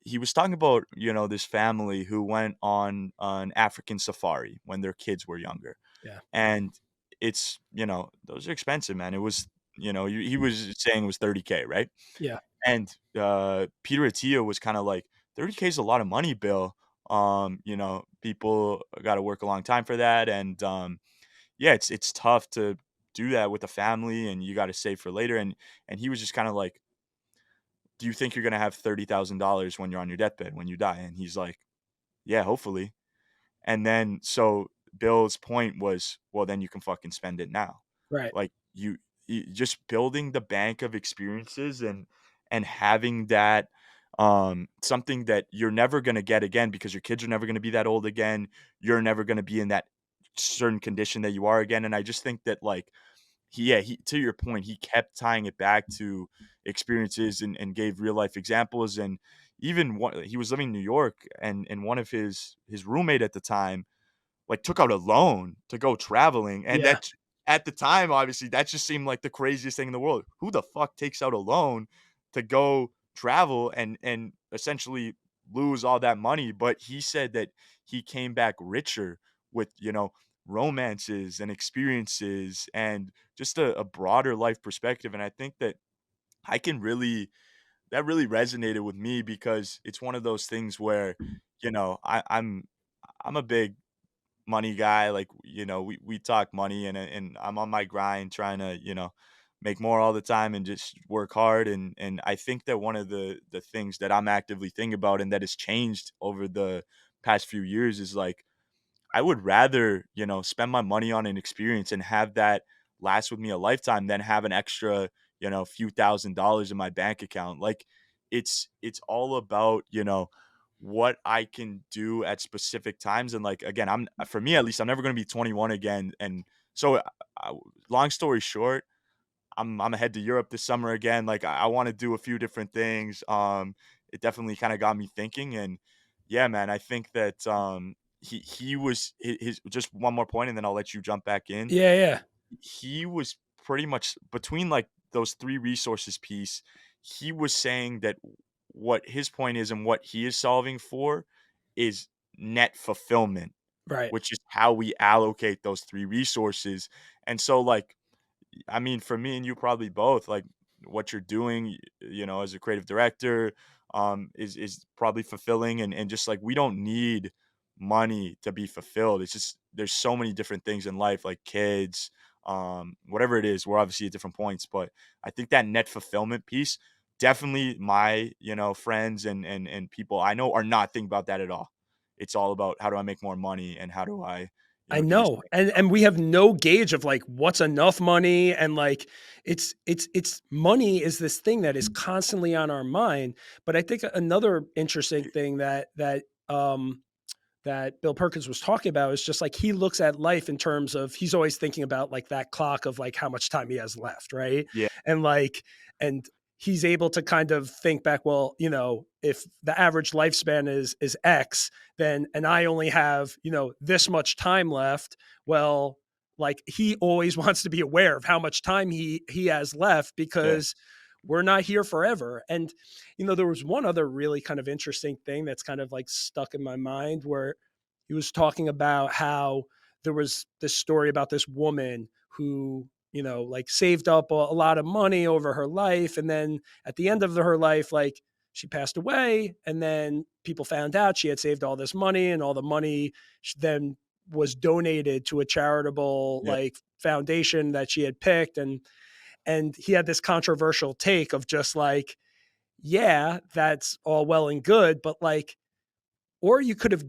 he was talking about, this family who went on an African safari when their kids were younger. Yeah. And it's, those are expensive, man. It was, he was saying it was 30K, right? Yeah. And Peter Attia was kind of like, 30K is a lot of money, Bill. People got to work a long time for that. And yeah, it's tough to do that with a family, and you got to save for later. And he was just kind of like, do you think you're gonna have $30,000 when you're on your deathbed when you die? And he's like, yeah, hopefully. And then so Bill's point was, well, then you can fucking spend it now. Right. Like you just building the bank of experiences, and having that, something that you're never gonna get again because your kids are never gonna be that old again. You're never gonna be in that certain condition that you are again. And I just think that, like, he to your point, he kept tying it back to experiences, and gave real life examples. And even one, he was living in New York, and one of his roommate at the time, like, took out a loan to go traveling, and Yeah. that at the time, obviously, that just seemed like the craziest thing in the world. Who the fuck takes out a loan to go travel and essentially lose all that money, but he said that he came back richer with, romances and experiences and just a broader life perspective. And I think that I can really that really resonated with me because it's one of those things where, I'm a big money guy. Like, we talk money, and I'm on my grind trying to, make more all the time and just work hard. And I think that one of the things that I'm actively thinking about and that has changed over the past few years is like I would rather, spend my money on an experience and have that last with me a lifetime than have an extra, few $1,000s in my bank account. Like it's all about, what I can do at specific times. And like again, for me at least, I'm never gonna be 21 again. And so I, long story short, I'm head to Europe this summer again. Like I want to do a few different things. It definitely kind of got me thinking, and yeah, man, I think that he was his just one more point, and then I'll let you jump back in. Yeah, yeah. He was pretty much between like those three resources piece. He was saying that what his point is and what he is solving for is net fulfillment, Right. which is how we allocate those three resources. And so like I mean, for me and you probably both, like what you're doing, as a creative director, is probably fulfilling, and just like we don't need money to be fulfilled. It's just there's so many different things in life, like kids, whatever it is. We're obviously at different points, but I think that net fulfillment piece, definitely my friends and people I know are not thinking about that at all. It's all about how do I make more money and how do I, I do these know, things. and we have no gauge of, like, what's enough money, and, like, it's money is this thing that is constantly on our mind, but I think another interesting thing that Bill Perkins was talking about is just like he looks at life in terms of he's always thinking about like that clock of like how much time he has left, right? Yeah, And like, and he's able to kind of think back, well, if the average lifespan is X, then and I only have, this much time left, well, like he always wants to be aware of how much time he has left yeah, because we're not here forever. And there was one other really kind of interesting thing that's kind of like stuck in my mind where he was talking about how there was this story about this woman who, like saved up a lot of money over her life. And then at the end of her life, like she passed away. And then people found out she had saved all this money, and all the money then was donated to a charitable yeah, like foundation that she had picked. And he had this controversial take of just like, yeah, that's all well and good, but like, or you could have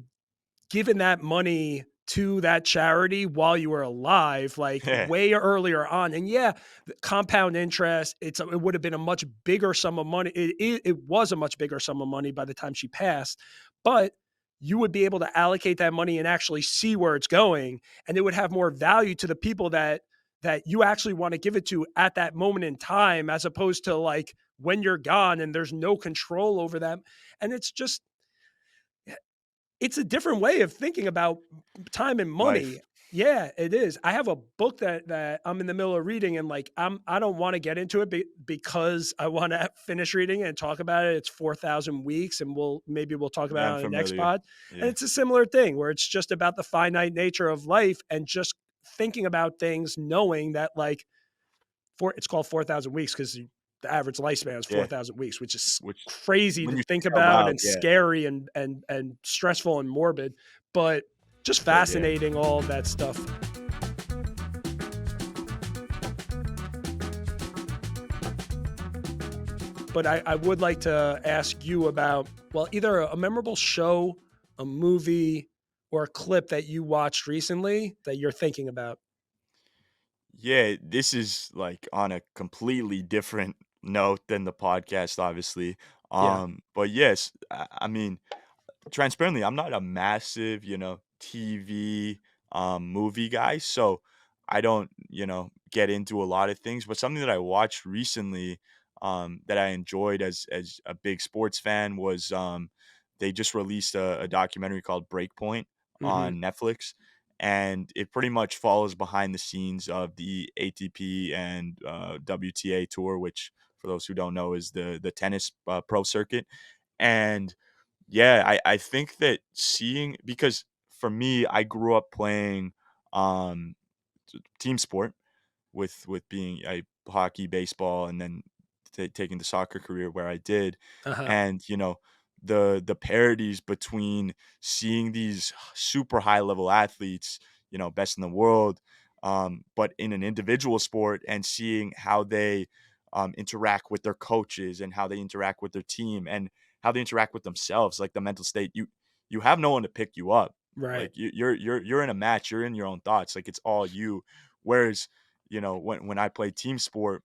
given that money to that charity while you were alive, like yeah. way earlier on. And yeah, the compound interest, it would have been a much bigger sum of money. It was a much bigger sum of money by the time she passed, but you would be able to allocate that money and actually see where it's going, and it would have more value to the people that you actually want to give it to at that moment in time, as opposed to like when you're gone and there's no control over them. And it's a different way of thinking about time and Life. money. Yeah, it is. I have a book that I'm in the middle of reading, and like I don't want to get into it because I want to finish reading it and talk about it. It's 4,000 weeks, and we'll talk Yeah, about it I'm on the next familiar. pod. And Yeah. it's a similar thing where it's just about the finite nature of life and just thinking about things, knowing that like it's called 4,000 weeks because the average lifespan is Yeah. 4,000 weeks, which is Which crazy when to you think say it out about loud, and yeah, scary and stressful and morbid, but just but yeah. fascinating, all of that stuff. But I would like to ask you about, well, either a memorable show, a movie, or a clip that you watched recently that you're thinking about. Yeah, this is, like, on a completely different note than the podcast, obviously, Yeah. but yes, I mean, transparently, I'm not a massive, TV, movie guy, so I don't, get into a lot of things, but something that I watched recently, that I enjoyed as a big sports fan was, they just released a documentary called Breakpoint Hmm. on Netflix, and it pretty much follows behind the scenes of the ATP and, WTA tour, which, for those who don't know, is the tennis, pro circuit, and Yeah, I think that seeing because for me, I grew up playing, um, team sport with being a hockey, baseball, and then taking the soccer career where I did, Uh-huh. and the parodies between seeing these super high level athletes, best in the world, but in an individual sport, and seeing how they interact with their coaches and how they interact with their team and how they interact with themselves, like the mental state. You have no one to pick you up. Right. Like you're in a match, you're in your own thoughts. Like it's all you. Whereas when I play team sport,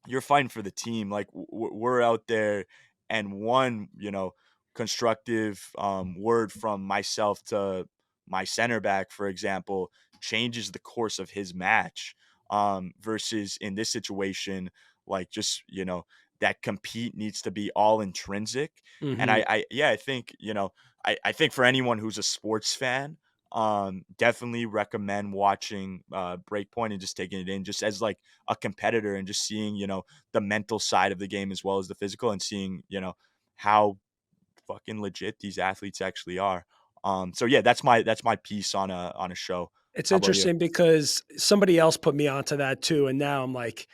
you're fighting for the team. Like we're out there, and one constructive word from myself to my center back, for example, changes the course of his match. Versus in this situation, like just that compete needs to be all intrinsic. And Mhm. I yeah, I think I think for anyone who's a sports fan, definitely recommend watching Breakpoint and just taking it in just as like a competitor and just seeing, the mental side of the game as well as the physical and seeing, how fucking legit these athletes actually are. So yeah, that's my piece on a show. It's How about you? interesting because somebody else put me onto that too, and now I'm like,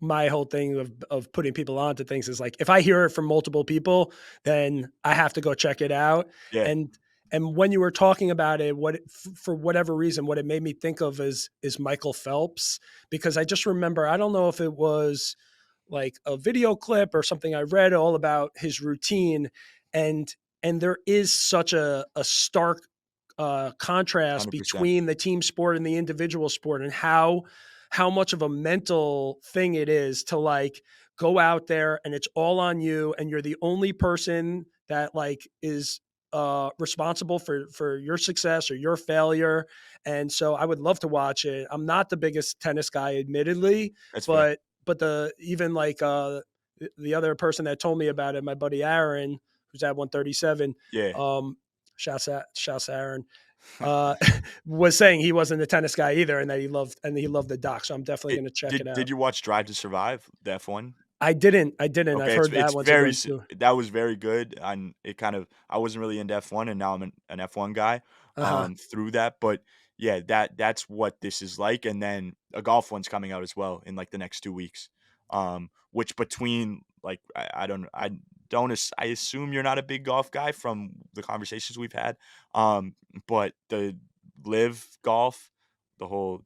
my whole thing of putting people onto things is like, if I hear it from multiple people, then I have to go check it out. Yeah, And and when you were talking about it, for whatever reason, what it made me think of is Michael Phelps, because I just remember, I don't know if it was like a video clip or something I read all about his routine, and and there is such a stark contrast 100%. between the team sport and the individual sport, and how much of a mental thing it is to like go out there and it's all on you, and you're the only person that like is responsible for your success or your failure. And so I would love to watch it. I'm not the biggest tennis guy, admittedly, That's fair. but the even like the other person that told me about it, my buddy Aaron, who's at 137, Yeah. um, shouts Aaron, uh, was saying he wasn't a tennis guy either, and that he loved the doc. So I'm definitely It, going to check it did out. you watch Drive to Survive, the F1? I didn't. I've Okay, it's heard that it's one's a very good s too. that was very good, and it kind of I wasn't really into F1, and now I'm an F1 guy, Uh huh. through that, but yeah, that's what this is like, and then a golf one's coming out as well in, like, the next 2 weeks, which between, like, I assume you're not a big golf guy from the conversations we've had, but the live golf, the whole,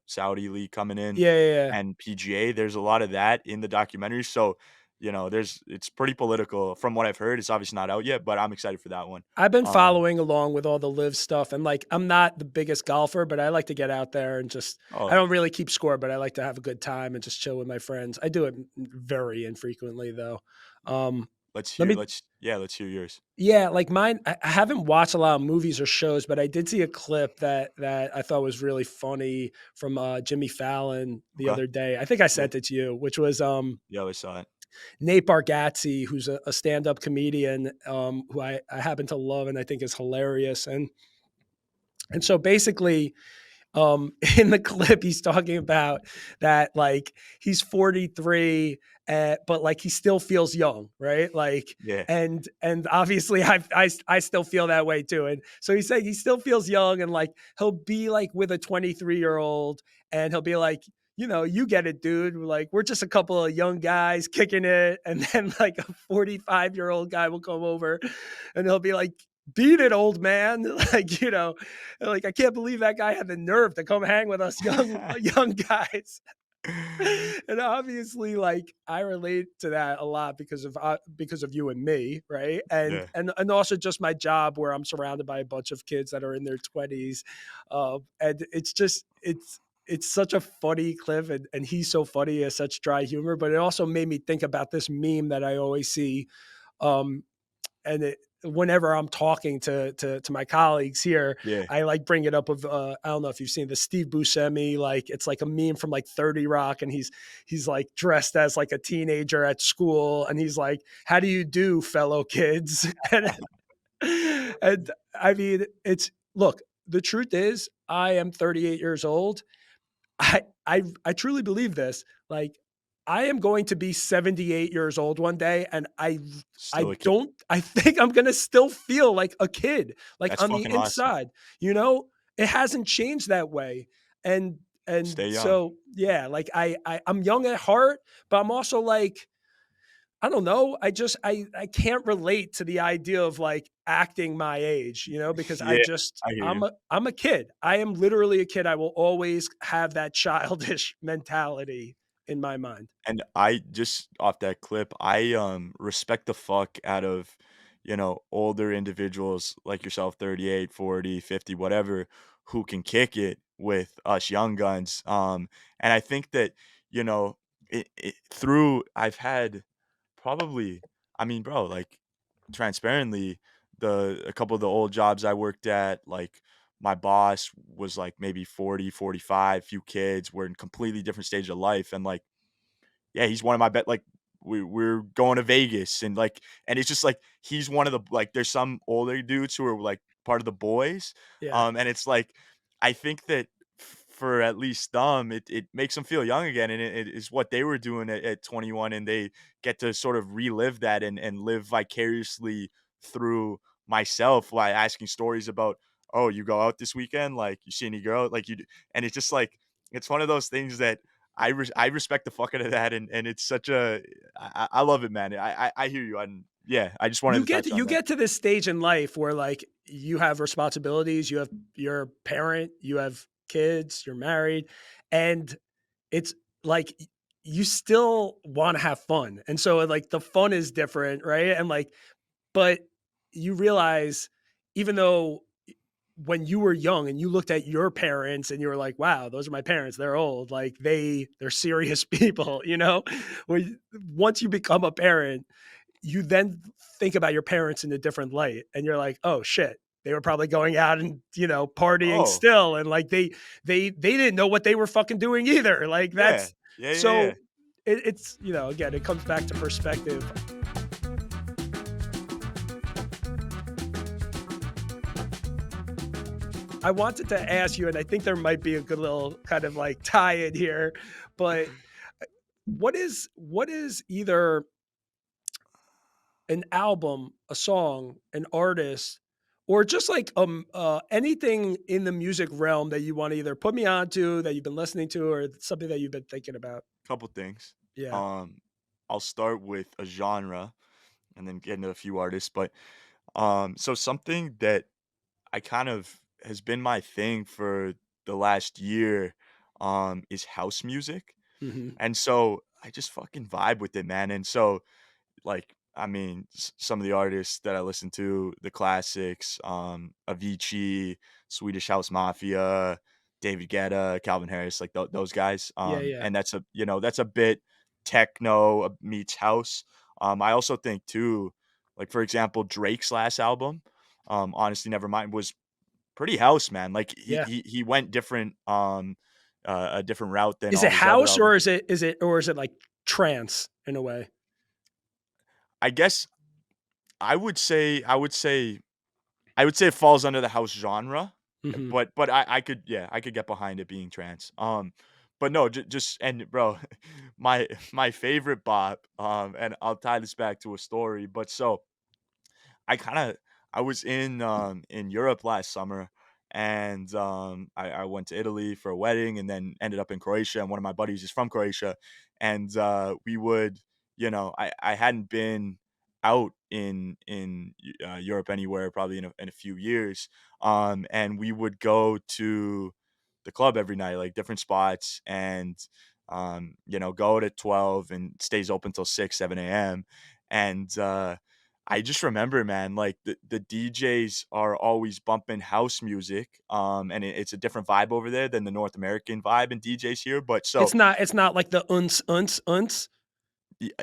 Saudi league coming in, Yeah, yeah, yeah. and PGA, there's a lot of that in the documentary, so it's pretty political from what I've heard. It's obviously not out yet, but I'm excited for that one. I've been Um, following along with all the live stuff, and like I'm not the biggest golfer, but I like to get out there and just. I oh, don't really keep score, but I like to have a good time and just chill with my friends. I do it very infrequently though. Um, let me let's hear yours. Yeah, like mine, I haven't watched a lot of movies or shows, but I did see a clip that I thought was really funny from Jimmy Fallon the Okay. other day. I think I Yeah. sent it to you, which was Yeah, I saw it. Nate Bargatze, who's a stand-up comedian, who I happen to love and I think is hilarious. And so basically, in the clip he's talking about that like he's 43, but like he still feels young, right? Like, Yeah. and obviously I still feel that way too. And so he's saying he still feels young, and like he'll be like with a 23-year-old and he'll be like, you get it, dude. Like, we're just a couple of young guys kicking it. And then like a 45-year-old guy will come over and he'll be like, beat it, old man. Like, like, I can't believe that guy had the nerve to come hang with us young guys. And obviously, like, I relate to that a lot because of you and me, right? And Yeah. and also just my job where I'm surrounded by a bunch of kids that are in their 20s, and it's just it's such a funny clip, and he's so funny, he has such dry humor. But it also made me think about this meme that I always see, um, and whenever I'm talking to my colleagues here, Yeah. I like bring it up of I don't know if you've seen the Steve Buscemi, like it's like a meme from like 30 Rock, and he's like dressed as like a teenager at school, and he's like, "How do you do, fellow kids?" And I mean, it's look. The truth is, I am 38 years old. I truly believe this. Like, I am going to be 78 years old one day, and I Still a kid. don't I think I'm gonna still feel like a kid, like, That's on the fucking awesome. inside, you know? It hasn't changed that way, and Stay young. so, yeah, like, I'm young at heart, but I'm also, like, I don't know, I can't relate to the idea of, like, acting my age, because Yeah, I hear you. I'm a kid. I am literally a kid. I will always have that childish mentality in my mind. And I just off that clip, I respect the fuck out of, older individuals like yourself, 38, 40, 50, whatever, who can kick it with us young guns. And I think that, you know, through I've had probably, I mean, bro, like transparently, the a couple of the old jobs I worked at, like my boss was like maybe 40, 45, few kids, we're in completely different stage of life. And like yeah, he's one of my bet like, we're going to Vegas and, like and it's just, like, he's one of the like, there's some older dudes who are, like, part of the boys, Yeah. and it's, like, I think that for at least them, it makes them feel young again, and it is what they were doing at 21, and they get to sort of relive that and live vicariously through myself by asking stories about, "Oh, you go out this weekend? Like, you see any girl?" Like, you d and it's just, like it's one of those things that I respect the fuck out of that, and it's such a I love it, man. I hear you, and yeah, I just wanted You to get touch on you that. get to this stage in life where, like, you have responsibilities, you have you're a parent, you have kids, you're married, and it's like you still wanna have fun, and so, like, the fun is different, right? And, like, but you realize even though when you were young and you looked at your parents and you were like, "Wow, those are my parents. They're old. Like they're serious people," you know? Once you become a parent, you then think about your parents in a different light and you're like, "Oh shit. They were probably going out and, partying Oh, still and like they didn't know what they were fucking doing either." Like yeah. that's Yeah, yeah, yeah. so it's, again, it comes back to perspective. I wanted to ask you, and I think there might be a good little kind of like tie in here, but what is either an album, a song, an artist, or just like anything in the music realm that you want to either put me onto that you've been listening to or something that you've been thinking about? Couple things. Yeah. Um, I'll start with a genre and then get into a few artists, but, so something that I kind of has been my thing for the last year, is house music, Hmm. and so I just fucking vibe with it, man, and so like, I mean, some of the artists that I listen to, the classics, Avicii, Swedish House Mafia, David Guetta, Calvin Harris, like those guys. Yeah. Yeah. And that's a bit techno meets house. I also think too, like for example, Drake's last album, honestly, Nevermind was pretty house, man. Like Yeah. he went different, a different route than Is all it his other house albums. or is it like trance in a way? I guess I would say it falls under the house genre, Hmm. but I could get behind it being trance. But no, just and bro, my favorite bop, and I'll tie this back to a story. But so I was in Europe last summer, and I went to Italy for a wedding, and then ended up in Croatia. And one of my buddies is from Croatia, and we would, I hadn't been out in Europe anywhere probably in a few years, and we would go to the club every night, like different spots, and go at 12 and stays open till 6 7 a.m. And I just remember, man, like the DJs are always bumping house music, and it's a different vibe over there than the North American vibe in DJs here. But so, It's not like the uns.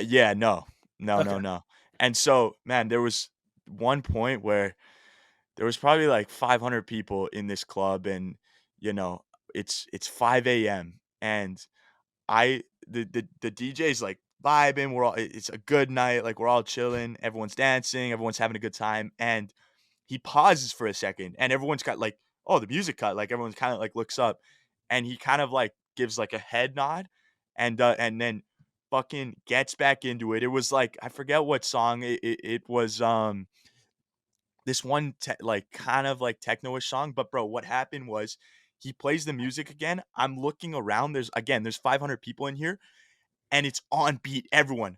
yeah, no, no, no, Okay. no. And so, man, there was one point where there was probably like 500 people in this club, and you know, it's 5 a.m. and the DJ's like vibing. It's a good night, like we're all chilling, everyone's dancing, everyone's having a good time, and he pauses for a second, and everyone's got like, oh, the music cut, like everyone's kind of like looks up, and he kind of like gives like a head nod, and then fucking gets back into it. It was like I forget what song it was, this one like, kind of, like, techno-ish song, but bro, what happened was he plays the music again, I'm looking around, there's 500 people in here, and it's on beat, everyone.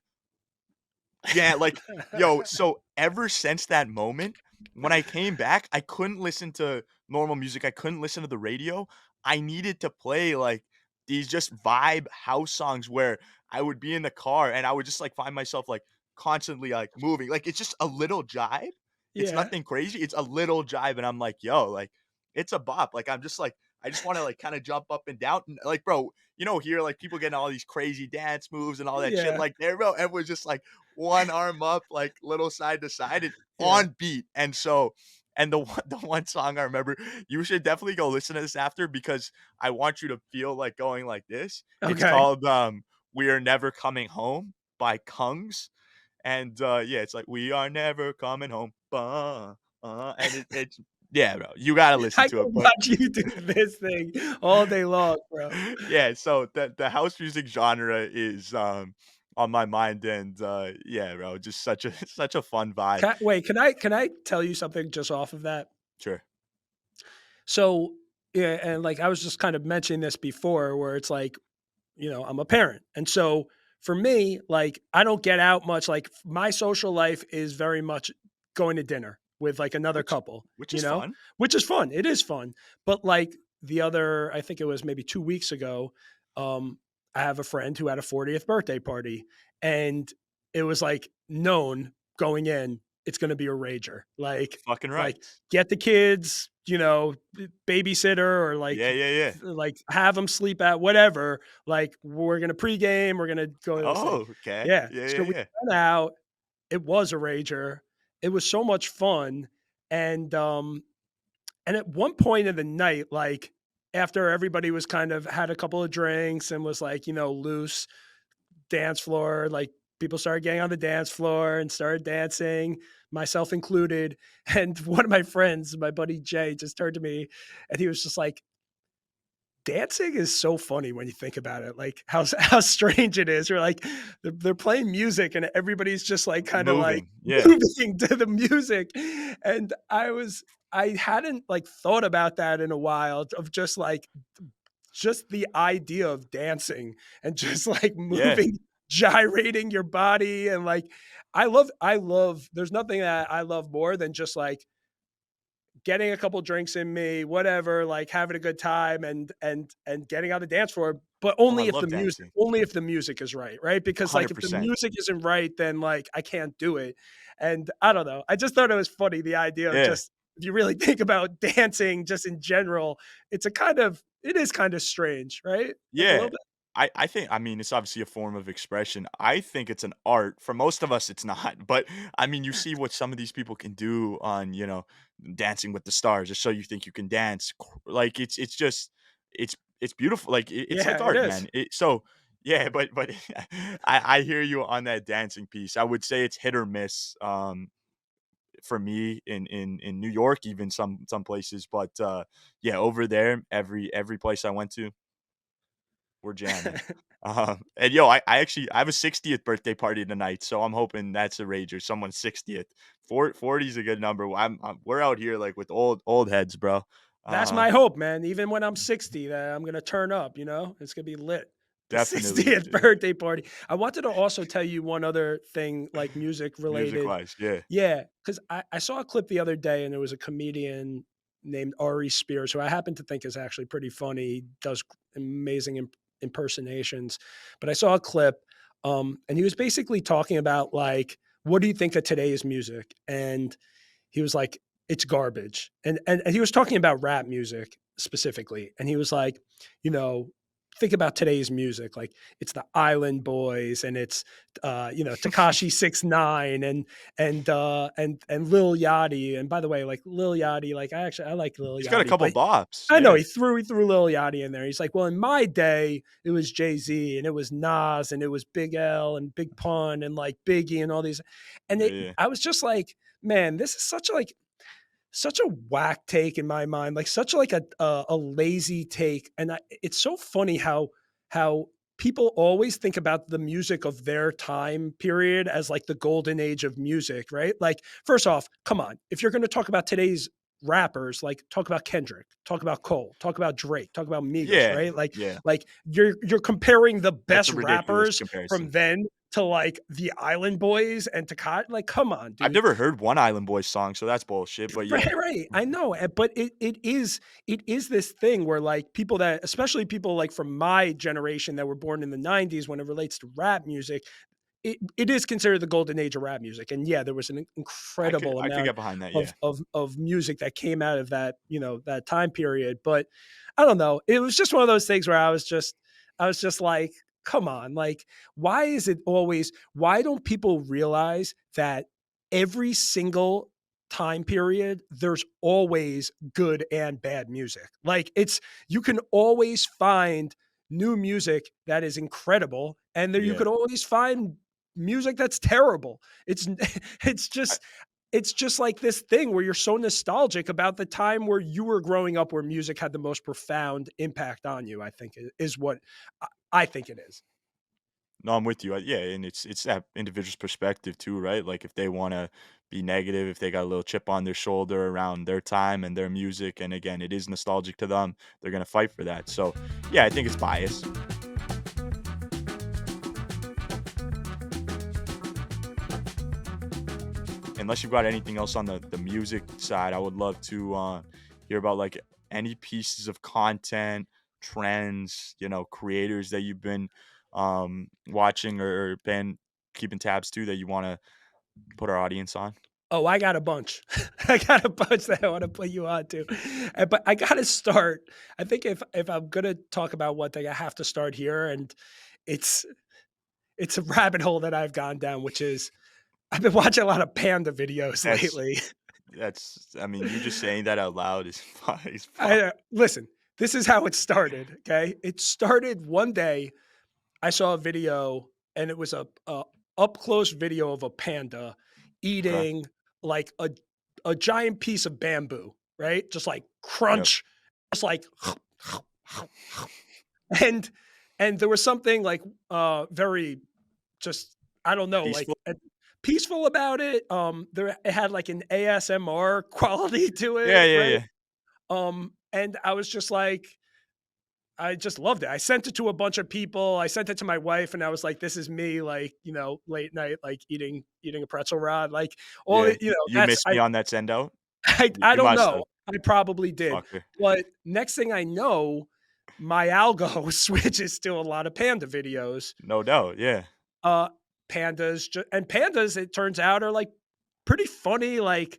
Yeah, like, yo, so ever since that moment, when I came back, I couldn't listen to normal music, I couldn't listen to the radio. I needed to play, like, these just vibe house songs where I would be in the car and I would just, like, find myself, like, constantly, like, moving. Like, it's just a little jive. It's Yeah, nothing crazy, it's a little jive, and I'm like, "Yo, like, it's a bop." Like, I'm just like I just wanna, like, kinda jump up and down, like, bro, here, like, people getting all these crazy dance moves and all that shit, yeah, like, there, bro, everyone's just, like, one arm up, like, little side to side and yeah. on beat, and so and the one song I remember, you should definitely go listen to this after because I want you to feel like going like this. It's Okay. called, "We Are Never Coming Home" by Kungs, and, yeah, it's like, "We are never coming home, and it's yeah, bro, you gotta listen I to it, can but watch you do this thing all day long, bro. yeah, so the house music genre is, on my mind and, yeah, bro, just such a such a fun vibe. Wait, can I tell you something just off of that? Sure. So, yeah, and like I was just kind of mentioning this before, where it's like, I'm a parent. And so for me, like, I don't get out much. Like, my social life is very much going to dinner with like another Which couple, which is fun. which is fun. It is fun. But like I think it was maybe 2 weeks ago, um, I have a friend who had a 40th birthday party. And it was like known going in, it's going to be a rager. Fucking Like, right. get the kids, babysitter, or Yeah, yeah, yeah. like have them sleep at whatever. Like, we're gonna pregame, we're gonna go to this thing. Oh, okay. Yeah. Yeah, yeah, So we yeah. went out. It was a rager. It was so much fun. And at one point in the night, like after everybody was kind of had a couple of drinks and was like, loose dance floor, like people started getting on the dance floor and started dancing, myself included. And one of my friends, my buddy Jay, just turned to me and he was just like, dancing is so funny when you think about it, like how strange it is. You're like, they're playing music and everybody's just like kind of like Moving. Yeah. moving to the music. And I hadn't like thought about that in a while, of just the idea of dancing and just like Yeah. moving, gyrating your body. And like, I love, there's nothing that I love more than just like getting a couple drinks in me, whatever, like having a good time and getting on the dance floor, but Oh, I only if the love music dancing. only if the music is right, right? Because like if the 100%. music isn't right, then like I can't do it. And I don't know. I just thought it was funny, the idea of Yeah. just, if you really think about dancing just in general, it is kind of strange, right? Like a Yeah. little bit. I think I mean, it's obviously a form of expression. I think it's an art. For most of us, it's not. But I mean, you see what some of these people can do on, Dancing with the Stars, just so you think you can dance. Like it's just it's beautiful. Like it's Yeah, like it art, is. man. So yeah, but I hear you on that dancing piece. I would say it's hit or miss. For me in New York, even some places, but yeah, over there, every place I went to, we're jamming. And yo, I actually I have a 60th birthday party tonight, so I'm hoping that's a rager, someone's 60th. 40 is a good number. We're out here like with old heads, bro. That's Um, my hope, man. Even when I'm 60, that I'm gonna turn up, you know? It's gonna be lit. The definitely 60th birthday party. I wanted to also tell you one other thing, like music music related. wise, yeah. Yeah, because I saw a clip the other day and there was a comedian named Ari Spears, who I happen to think is actually pretty funny. He does amazing impersonations. But I saw a clip, and he was basically talking about like, what do you think of today's music? And he was like, it's garbage. And he was talking about rap music specifically. And he was like, you know, think about today's music. Like, it's the Island Boys and it's Takashi 69 and Lil Yachty. And by the way, like Lil Yachty, like I like Lil He's got a Yachty, couple but bops, I know yeah. he threw Lil Yachty in there. He's like, well, in my day, it was Jay-Z and it was Nas and it was Big L and Big Pun and like Biggie and all these. And Yeah, yeah. I was just like, man, this is such a whack take in my mind, like such like a lazy take. And it's so funny how people always think about the music of their time period as like the golden age of music, right? Like, first off, come on. If you're going to talk about today's rappers, like talk about Kendrick, talk about Cole, talk about Drake, talk about Migos, Yeah, right? yeah. Like you're comparing the That's a best ridiculous rappers comparison. from then to like the Island Boys and to like come on, I've dude. never heard one Island Boys song, so that's bullshit, but yeah. Right, right. I know, but it is this thing where like people that, especially people like from my generation that were born in the '90s, when it relates to rap music, it is considered the golden age of rap music. And yeah, there was an incredible I could amount get behind that, of yeah. music that came out of that, that time period. But I don't know. It was just one of those things where I was just like, come on, like, why is it always why don't people realize that every single time period, there's always good and bad music. Like it's you can always find new music that is incredible, and there you Yeah. could always find music that's terrible. It's it's I just it's just like this thing where you're so nostalgic about the time where you were growing up, where music had the most profound impact on you. I think is what I think it is. No, I'm with you. Yeah, and it's that individual's perspective too, right? Like if they want to be negative, if they got a little chip on their shoulder around their time and their music, and again, it is nostalgic to them, they're gonna fight for that. So, yeah, I think it's bias. Unless you've got anything else on the music side, I would love to hear about like any pieces of content, trends, creators that you've been watching or been keeping tabs to that you want to put our audience on. Oh, I got a bunch. I got a bunch that I wanna put you on to. But I gotta start. I think if I'm gonna talk about one thing, I have to start here, and it's it's a rabbit hole that I've gone down, which is I've been watching a lot of panda videos That's lately. I mean, you just saying that out loud is fine. Is fine. Listen, this is how it started, okay? It started one day, I saw a video, and it was a up close video of a panda Okay. eating like a giant piece of bamboo, right? Just like Yep. crunch, just like and there was something like very just I don't know, like Peaceful. peaceful about it. There it had like an ASMR quality to Yeah, it, yeah, right? yeah. And I was just like, I just loved it. I sent it to a bunch of people. I sent it to my wife, and I was like, "This is me, like late night, like eating a pretzel rod, like all Yeah. You That's missed me on that send out? I You don't must have. know. I probably did, Fucker. but next thing I know, my algo switches to a lot of panda videos, No doubt, yeah. uh, pandas, it turns out, are, like, pretty funny, like,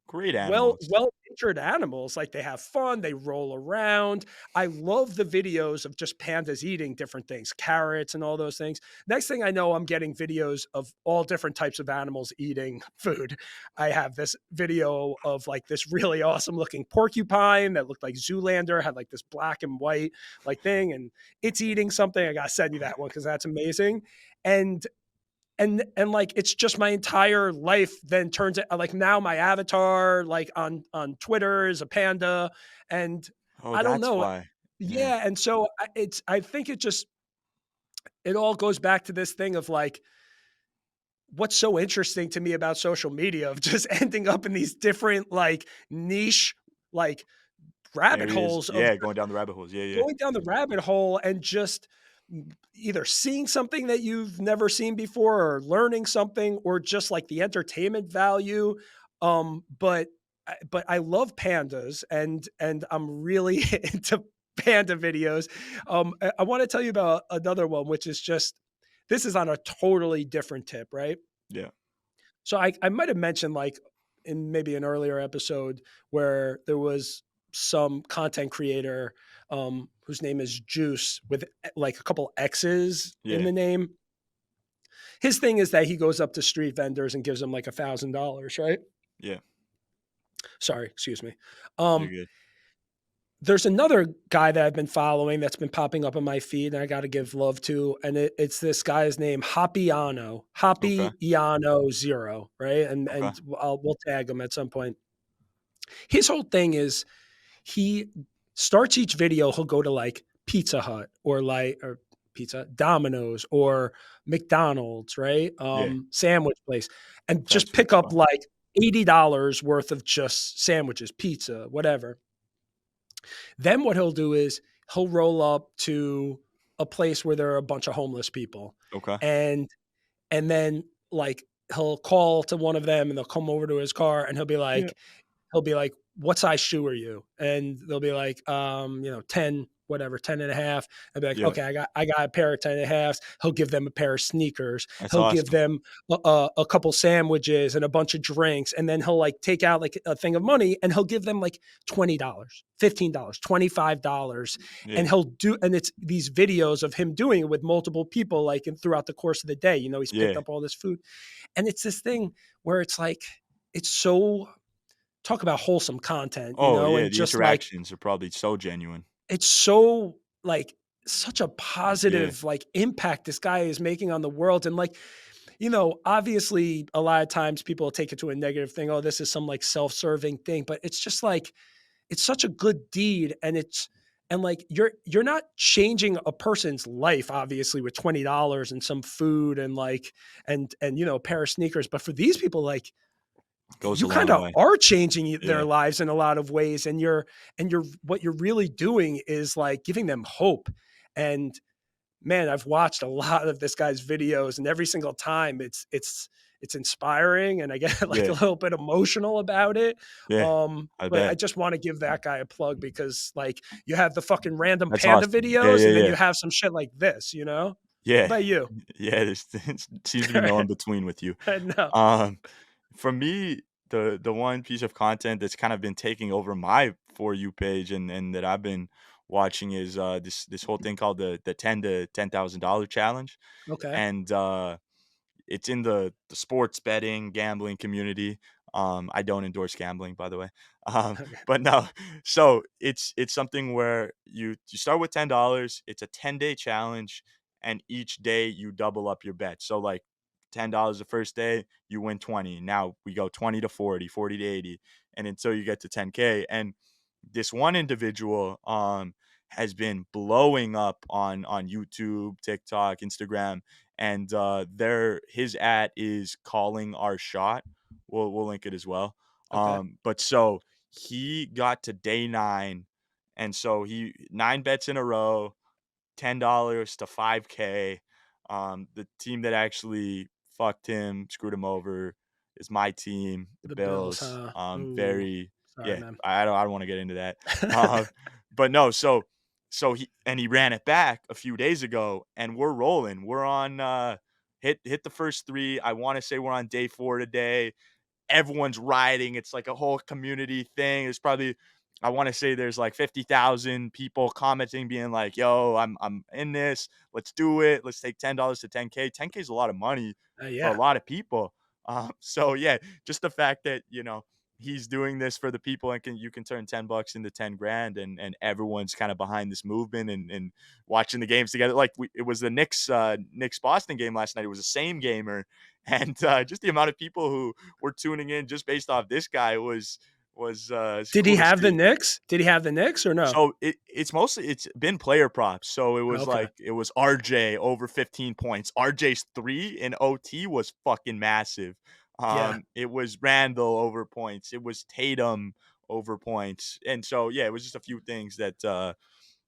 Great animals. well-natured animals, like, they have fun, they roll around. I love the videos of just pandas eating different things, carrots and all those things. Next thing I know, I'm getting videos of all different types of animals eating food. I have this video of, like, this really awesome-looking porcupine that looked like Zoolander, had, like, this black and white, like, thing, and it's eating something. I gotta send you that one because that's amazing. And like it's just my entire life then turns it like now my avatar like on Twitter is a panda, and Oh, I don't that's know. why. Yeah. Yeah, and so I think it all goes back to this thing of like what's so interesting to me about social media of just ending up in these different like niche like rabbit Areas. holes of Yeah, going down the rabbit holes. Yeah, yeah. going down the rabbit hole and just either seeing something that you've never seen before or learning something or just like the entertainment value. But I love pandas and I'm really into panda videos. I want to tell you about another one, which is just this is on a totally different tip, right? Yeah. So I might have mentioned like in maybe an earlier episode where there was some content creator whose name is Juice with like a couple X's in Yeah. the name. His thing is that he goes up to street vendors and gives them like $1,000, right? Yeah. Sorry, excuse me. You're Um, good. there's another guy that I've been following that's been popping up on my feed, and I got to give love to, and it's this guy's name, Okay. Hoppyano 0, right? Okay. We'll tag him at some point. His whole thing is he starts each video, he'll go to like Pizza Hut or pizza, Domino's or McDonald's, right? Yeah, Sandwich place, and just fast food pick up spot. like $80 worth of just sandwiches, pizza, whatever. Then what he'll do is he'll roll up to a place where there are a bunch of homeless people, Okay. and then like he'll call to one of them and they'll come over to his car and Yeah. he'll be like, "What size shoe are you?" And they'll be like, 10, whatever, 10 and a half. I'll be like, Yeah. "Okay, I got a pair of 10 and a halves." He'll give them a pair of sneakers. That's He'll give awesome. them a couple sandwiches and a bunch of drinks. And then he'll like take out like a thing of money and he'll give them like $20, $15, $25. Yeah. And and it's these videos of him doing it with multiple people, like throughout the course of the day. He's picked Yeah. up all this food. And it's this thing where it's like, it's so talk about wholesome content, Oh, yeah, and the just like interactions are probably so genuine. it's so like such a Yeah. positive like impact this guy is making on the world. And like, obviously a lot of times people take it to a negative thing. Oh, this is some like self-serving thing, but it's just like it's such a good deed. And like you're not changing a person's life obviously with $20 and some food and like and a pair of sneakers, but for these people, like, Goes you a long kinda way. are changing their Yeah. lives in a lot of ways, and you're what you're really doing is, like, giving them hope. And, man, I've watched a lot of this guy's videos, and every single time it's inspiring, and I get, like, a Yeah. little bit emotional about it. Yeah. I But I bet. just wanna give that guy a plug because, like, you have the fucking random That's panda awesome. Yeah, videos, yeah, and then yeah. you have some shit like this, you know? How Yeah. about you? Yeah, there's seems to be no in between with you. I know. Um, for me, the one piece of content that's kind of been taking over my For You page and that I've been watching is, this whole thing called the 10 to $10,000 challenge, Okay. and, it's in the sports betting, gambling community. I don't endorse gambling, by the way. But no, so it's something where you start with $10. It's a 10-day challenge, and each day you double up your bet. So like $10 the first day, you win 20. Now we go 20 to 40, 40 to 80, and until you get to 10K. And this one individual has been blowing up on YouTube, TikTok, Instagram, and their his at is calling our shot. We'll link it as well. Okay. But so he got to day 9, and so he 9 bets in a row, $10 to 5K. The team that actually fucked him, screwed him over, is my team, the The Bills, Bills. huh? Ooh, Very sorry, yeah. man. I don't want to get into that. Uh, but no, so he ran it back a few days ago, and we're rolling. We're on hit the first 3. I want to say we're on day 4 today. Everyone's riding. It's like a whole community thing. It's probably I want to say there's like 50,000 people commenting, being like, "Yo, I'm in this. Let's do it. Let's take $10 to 10K. 10K is a lot of money for a Yeah. lot of people." So yeah, just the fact that he's doing this for the people, and you can turn $10 into 10 grand, and everyone's kind of behind this movement and watching the games together. Like it was the Knicks Boston game last night. It was the same gamer, and just the amount of people who were tuning in just based off this guy was it's Did he cool to have the see. Knicks? Did he have the Knicks or no? So it's been player props. So Okay. it was RJ over 15 points. RJ's 3 in OT was fucking massive. Yeah. It was Randall over points. It was Tatum over points. And so yeah, it was just a few things that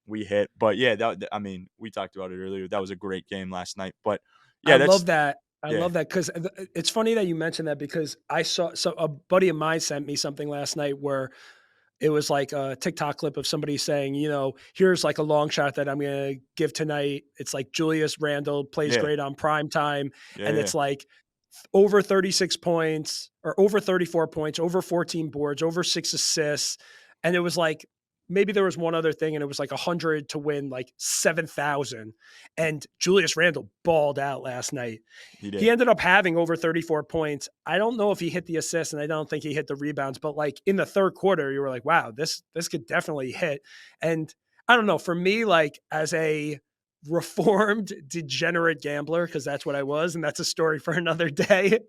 we hit. But yeah, I mean, we talked about it earlier. That was a great game last night. But I yeah, love that's that. I yeah. love that because it's funny that you mentioned that because I saw a buddy of mine sent me something last night where it was like a TikTok clip of somebody saying, here's like a long shot that I'm going to give tonight. It's like Julius Randle plays Yeah. great on prime time. Yeah, And yeah. it's like over 36 points or over 34 points, over 14 boards, over 6 assists. And it was like, maybe there was one other thing and it was like 100 to win like 7,000. And Julius Randle balled out last night. He He did. ended up having over 34 points. I don't know if he hit the assists and I don't think he hit the rebounds, but like in the third quarter, you were like, wow, this could definitely hit. And I don't know, for me, like as a reformed degenerate gambler, because that's what I was, and that's a story for another day.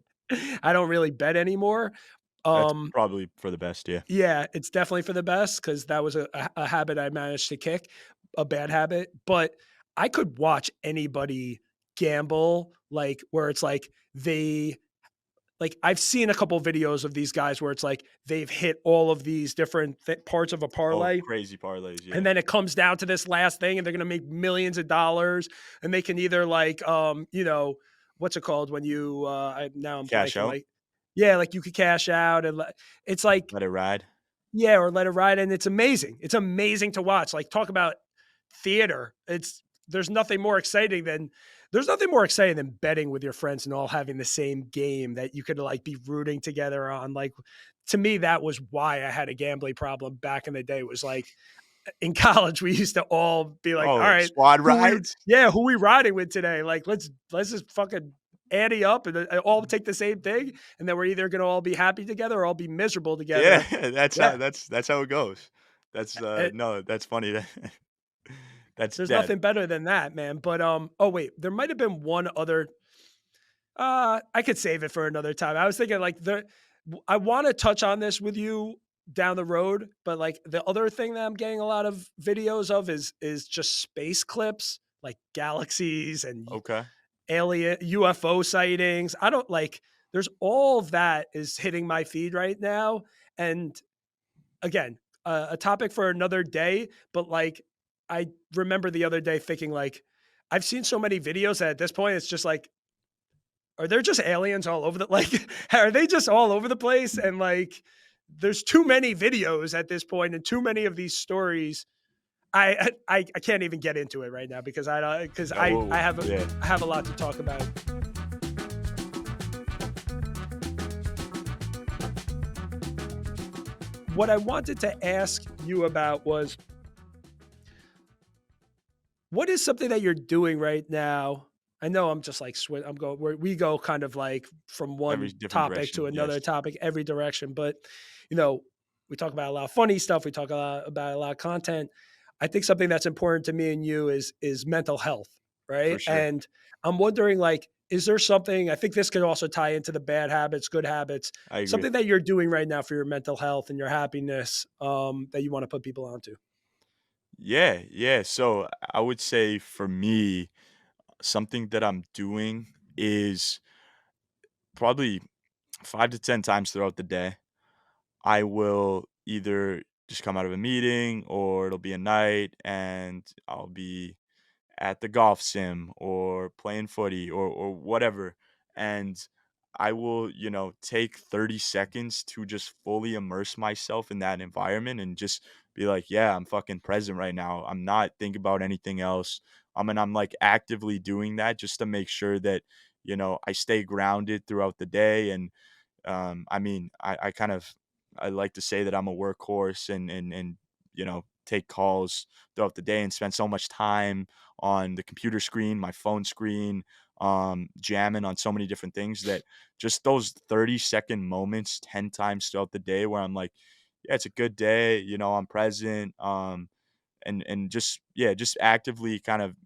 I don't really bet anymore. That's Um, probably for the best, yeah. yeah, it's definitely for the best because that was a habit I managed to kick, a bad habit. But I could watch anybody gamble, like, where it's like like, I've seen a couple videos of these guys where it's like they've hit all of these different parts of a Oh, parlay, crazy parlays, and yeah. then it comes down to this last thing, and they're gonna make millions of dollars, and they can either like, what's it called when you, now I'm Cash blanking, out, like, yeah, like you could cash out and it's like, let it ride. yeah, or let it ride, and it's amazing. It's amazing to watch. Like, talk about theater. It's there's nothing more exciting than there's nothing more exciting than betting with your friends and all having the same game that you could like be rooting together on. Like, to me, that was why I had a gambling problem back in the day. Was like in college, we used to all be like, all Oh, right, squad rides? who we riding with today? Like, let's just fucking ante up and all take the same thing, and then we're either gonna all be happy together or all be miserable Yeah, together. that's how Yeah. that's how it goes. That's, no, that's funny. That's There's that nothing better than that, man, but, oh, wait, there might have been one other I could save it for another time. I was thinking, like, I wanna touch on this with you down the road, but, like, the other thing that I'm getting a lot of videos of is just space clips, like galaxies and okay. alien UFO sightings. I don't like there's all of that is hitting my feed right now, and again, a topic for another day, but like I remember the other day thinking like I've seen so many videos that at this point it's just like are there just aliens all over the like are they just all over the place and like there's too many videos at this point and too many of these stories. I can't even get into it right now because I don't because Yeah, I have yeah, I have a lot to talk about. What I wanted to ask you about was what is something that you're doing right now? I know I'm just like I'm going where we go kind of like from every one different topic to direction, yes. another topic, every direction. But you know, we talk about a lot of funny stuff. We talk a lot about a lot of content. I think something that's important to me and you is mental health, For right? sure. And I'm wondering, like, is there something? I think this could also tie into the bad habits, good habits. I agree. Something that you're doing right now for your mental health and your happiness that you want to put people onto. Yeah, yeah, so I would say for me, something that I'm doing is probably 5 to 10 times throughout the day, I will either just come out of a meeting or it'll be a night and I'll be at the golf sim or playing footy or whatever. And I will, take 30 seconds to just fully immerse myself in that environment and just be like, yeah, I'm fucking present right now. I'm not thinking about anything else. And I'm like actively doing that just to make sure that, I stay grounded throughout the day. And I mean, I kind of I like to say that I'm a workhorse and take calls throughout the day and spend so much time on the computer screen, my phone screen, jamming on so many different things that just those 30-second moments 10 times throughout the day where I'm like, yeah, it's a good day, I'm present, and just yeah, just actively kind of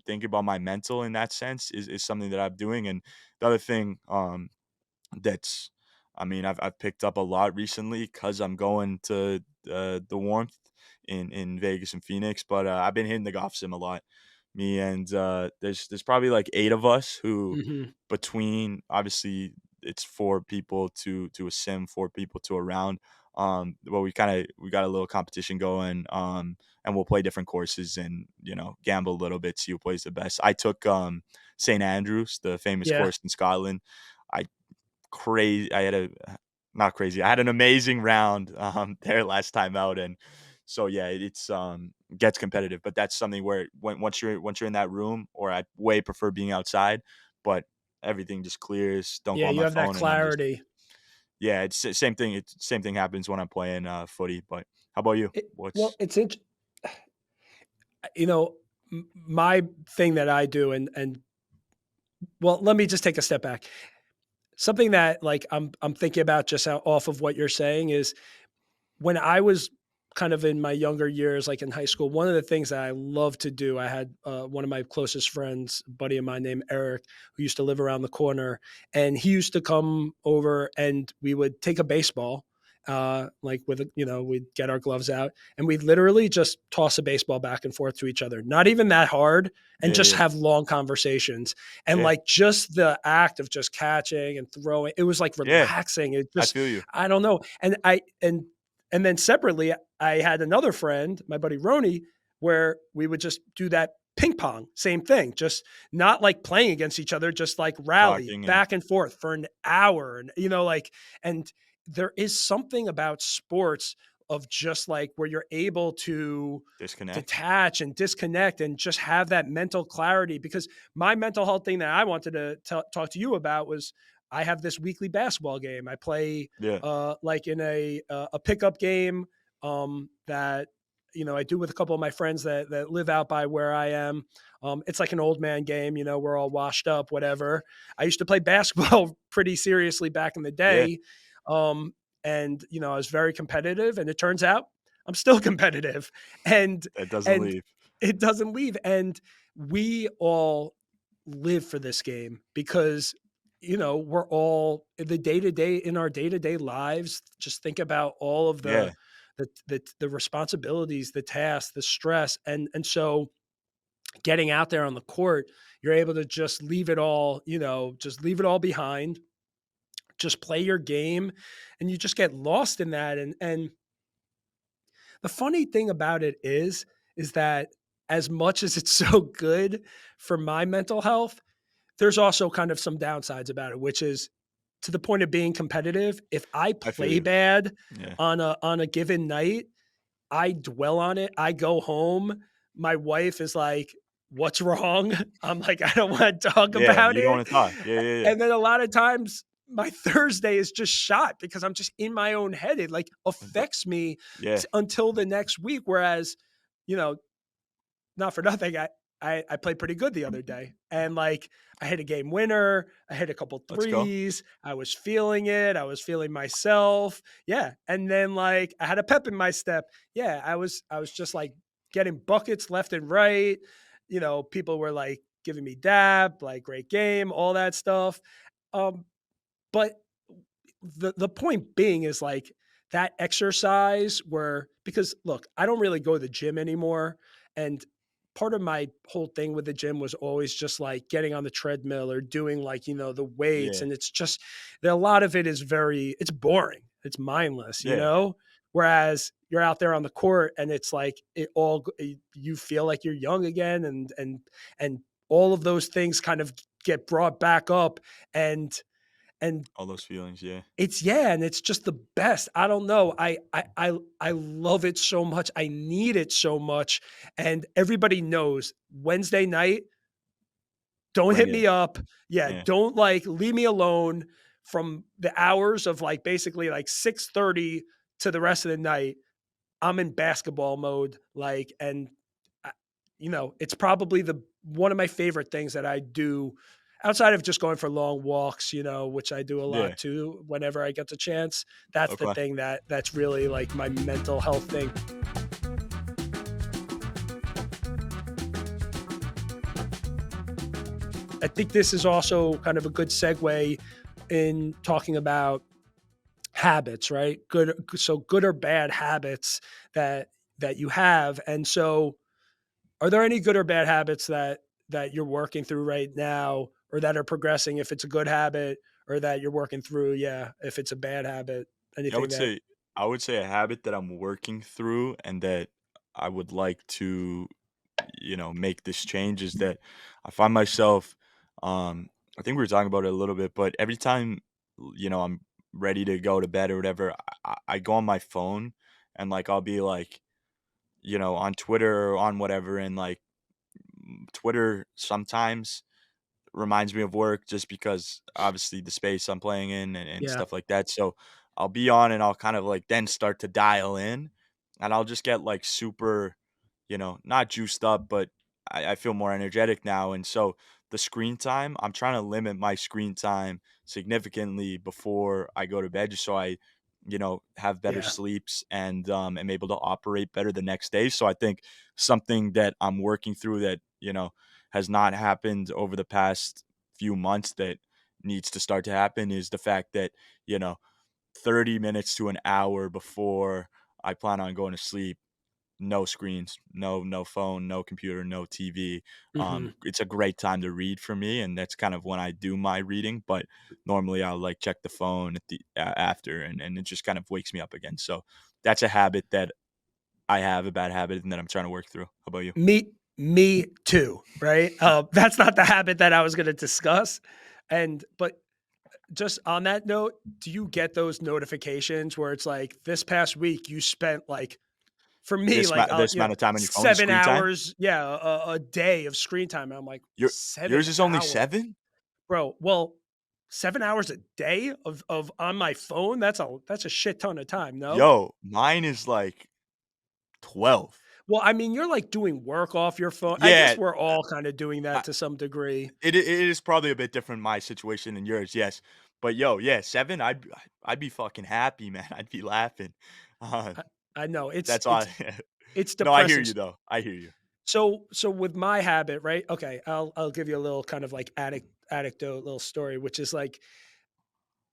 think about my mental in that sense is something that I'm doing. And the other thing that's I've picked up a lot recently because 'cause I'm going to, the warmth in Vegas and Phoenix, but, I've been hitting the golf sim a lot. Me and, there's probably, like, 8 of us who Mhm. between obviously, it's 4 people to a sim, 4 people to a round, but we got a little competition going, and we'll play different courses and, gamble a little bit, see who plays the best. I took, St. Andrews, the famous Yeah. course in Scotland. I crazy. I had a not crazy. I had an amazing round there last time out, and so yeah, it's gets competitive. But that's something where once you're in that room, or I way prefer being outside, but everything just clears. Don't go Yeah, on you my have that phone, and I'm just clarity. yeah. It's the same thing. It's same thing happens when I'm playing footy. But how about you? Well, What's it's you know, my thing that I do and well, let me just take a step back. Something that like I'm thinking about just off of what you're saying is when I was kind of in my younger years, like in high school, one of the things that I loved to do, I had one of my closest friends, a buddy of mine named Eric, who used to live around the corner, and he used to come over and we would take a baseball like with we'd get our gloves out and we'd literally just toss a baseball back and forth to each other, not even that hard, and Yeah, just yeah, have long conversations. And yeah, like just the act of just catching and throwing, it was like yeah. relaxing. It I just, feel you. I don't know. And then separately, I had another friend, my buddy Roni, where we would just do that ping pong, same thing, just not like playing against each other, just like rally Talking and back and forth for an hour. And, like, and there is something about sports of just like where you're able to disconnect. detach and disconnect and just have that mental clarity. Because my mental health thing that I wanted to talk to you about was I have this weekly basketball game. I play Yeah, like in a pickup game that I do with a couple of my friends that live out by where I am. It's like an old man game. We're all washed up, whatever. I used to play basketball pretty seriously back in the yeah. day, um, and I was very competitive. And it turns out I'm still competitive, and That doesn't and leave. it doesn't leave. And we all live for this game because we're all the day to day in our day to day lives. Just think about all of Yeah, the responsibilities, the tasks, the stress, and so getting out there on the court, you're able to just leave it all, just leave it all behind, just play your game, and you just get lost in that. And the funny thing about it is that as much as it's so good for my mental health, there's also kind of some downsides about it, which is to the point of being competitive. If I I feel play you. bad Yeah, on a given night, I dwell on it. I go home. My wife is like, "What's wrong?" I'm like, "I don't want to talk yeah. about You don't it." want to talk. Yeah, yeah, yeah. And then a lot of times my Thursday is just shot because I'm just in my own head. It like But affects me yeah, until the next week. Whereas, you know, not for nothing, I played pretty good the other day, and like I hit a game winner, I hit a couple let's go. threes, I was feeling it, I was feeling myself, yeah, and then like I had a pep in my step, yeah, I was just like getting buckets left and right, people were like giving me dap, like great game, all that stuff, um, but the point being is like that exercise where because look, I don't really go to the gym anymore. And part of my whole thing with the gym was always just like getting on the treadmill or doing like, the weights. Yeah, And it's just a lot of it is it's boring. It's yeah. mindless. Whereas you're out there on the court and it's like you feel like you're young again and all of those things kind of get brought back up and and All those feelings. Yeah, and it's just the best. I don't know. I love it so much. I need it so much. And everybody knows Wednesday night, don't bring hit it. me up. Yeah, Yeah, don't like leave me alone from the hours of like basically like 6:30 to the rest of the night. I'm in basketball mode, like, and I- it's probably the one of my favorite things that I do outside of just going for long walks, which I do a yeah. lot too whenever I get the chance. That's the Okay. thing that's really like my mental health thing. I think this is also kind of a good segue in talking about habits, right? Good or bad habits that you have. And so are there any good or bad habits that you're working through right now or that are progressing if it's a good habit or that you're working through, yeah, if it's a bad habit? Yeah, Anything that I would say a habit that I'm working through and that I would like to, make this change is that I find myself, I think we were talking about it a little bit, but every time, I'm ready to go to bed or whatever, I go on my phone and like I'll be like, on Twitter or on whatever, and like Twitter sometimes reminds me of work just because obviously the space I'm playing in and yeah, stuff like that. So I'll be on and I'll kind of like then start to dial in and I'll just get like super, not juiced up, but I feel more energetic now. And so the screen time, I'm trying to limit my screen time significantly before I go to bed just so I, have better yeah, sleeps and am able to operate better the next day. So I think something that I'm working through that, has not happened over the past few months that needs to start to happen is the fact that, you know, 30 minutes to an hour before I plan on going to sleep, no screens, no phone, no computer, no TV. Mhm. It's a great time to read for me, and that's kind of when I do my reading, but normally I'll, like, check the phone at the after, and it just kind of wakes me up again. So that's a habit that I have, a bad habit, and that I'm trying to work through. How about you? Me too, right? That's not the habit that I was gonna discuss, but just on that note, do you get those notifications where it's like, "This past week, you spent, like" for me, like, This amount of time on your phone, 7 screen time? hours yeah, a day of screen time, and I'm like, Your 7 yours is only hours? 7? Bro, well, 7 hours a day of on my phone? That's a shit ton of time, no? Yo, mine is, like, 12. Well, I mean, you're, like, doing work off your phone. I guess Yeah, we're all kinda doing I that to some degree. it is probably a bit different my situation than yours, yes. But yo, yeah, 7, I'd be fucking happy, man. I'd be laughing. Uh, I I know, that's all. it's No, I hear depressing. you though. I hear you. So with my habit, right? Okay, I'll give you a little kind of like anecdote, little story, which is like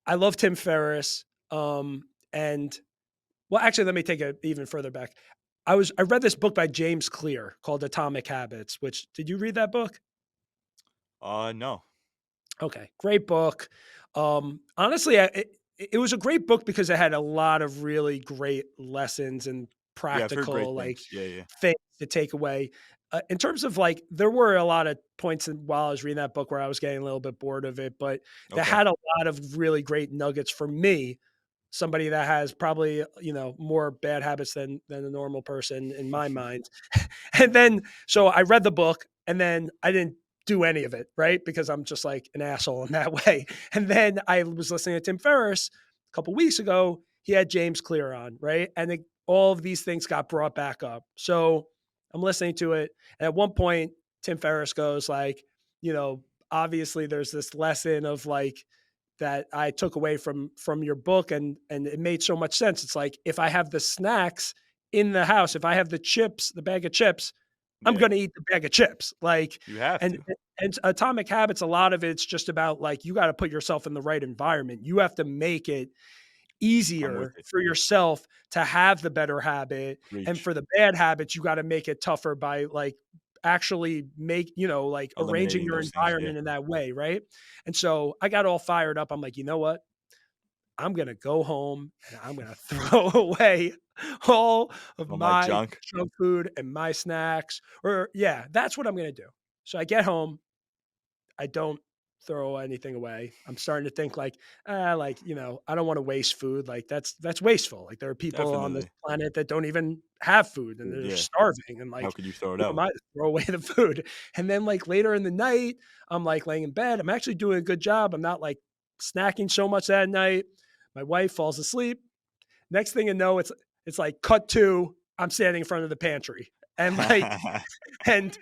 I love Tim Ferriss. And well, actually, let me take it even further back. I read this book by James Clear called Atomic Habits. Which did you read that book? No. Okay, great book. Honestly, it was a great book because it had a lot of really great lessons and Yeah, I've heard great practical like things. Yeah, yeah. things to take away. In terms of like, there were a lot of points while I was reading that book where I was getting a little bit bored of it, but that Okay. had a lot of really great nuggets for me, somebody that has probably more bad habits than a normal person in my mind. And then so I read the book and then I didn't do any of it, right? Because I'm just like an asshole in that way. And then I was listening to Tim Ferriss a couple weeks ago. He had James Clear on, right? And all of these things got brought back up. So I'm listening to it. And at one point, Tim Ferriss goes like, you know, obviously there's this lesson of like that I took away from your book and it made so much sense. It's like if I have the snacks in the house, if I have the chips, the bag of chips, I'm Yeah, gonna eat the bag of chips. Like, you have and to. and Atomic Habits, a lot of it's just about like you got to put yourself in the right environment. You have to make it I'm with easier it. for yourself to have the better habit, and Reach. for the bad habits, you got to make it tougher by like actually like arranging Eliminating your those things. Yeah. environment in that way, right? And so I got all fired up. I'm like, you know what? I'm gonna go home and I'm gonna throw away all of All my my junk. junk food and my snacks. Or yeah, that's what I'm gonna do. So I get home, I don't throw anything away. I'm starting to think like, I don't want to waste food. Like that's wasteful. Like there are people on this Definitely. planet that don't even have food and they're Yeah. starving. And How like, could you throw it who am out? I to throw away the food? And then like later in the night, I'm like laying in bed. I'm actually doing a good job. I'm not like snacking so much that night. My wife falls asleep. Next thing you know, it's like cut to I'm standing in front of the pantry. And like and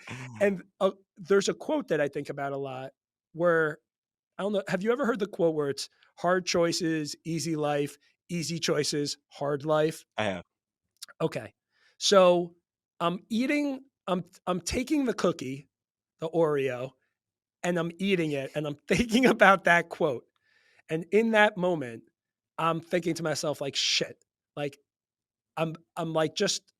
there's a quote that I think about a lot where I don't know. Have you ever heard the quote where it's hard choices, easy life, easy choices, hard life? I have. Okay. So I'm taking the cookie, the Oreo, and I'm eating it and I'm thinking about that quote. And in that moment, I'm thinking to myself, like, shit. Like I'm like just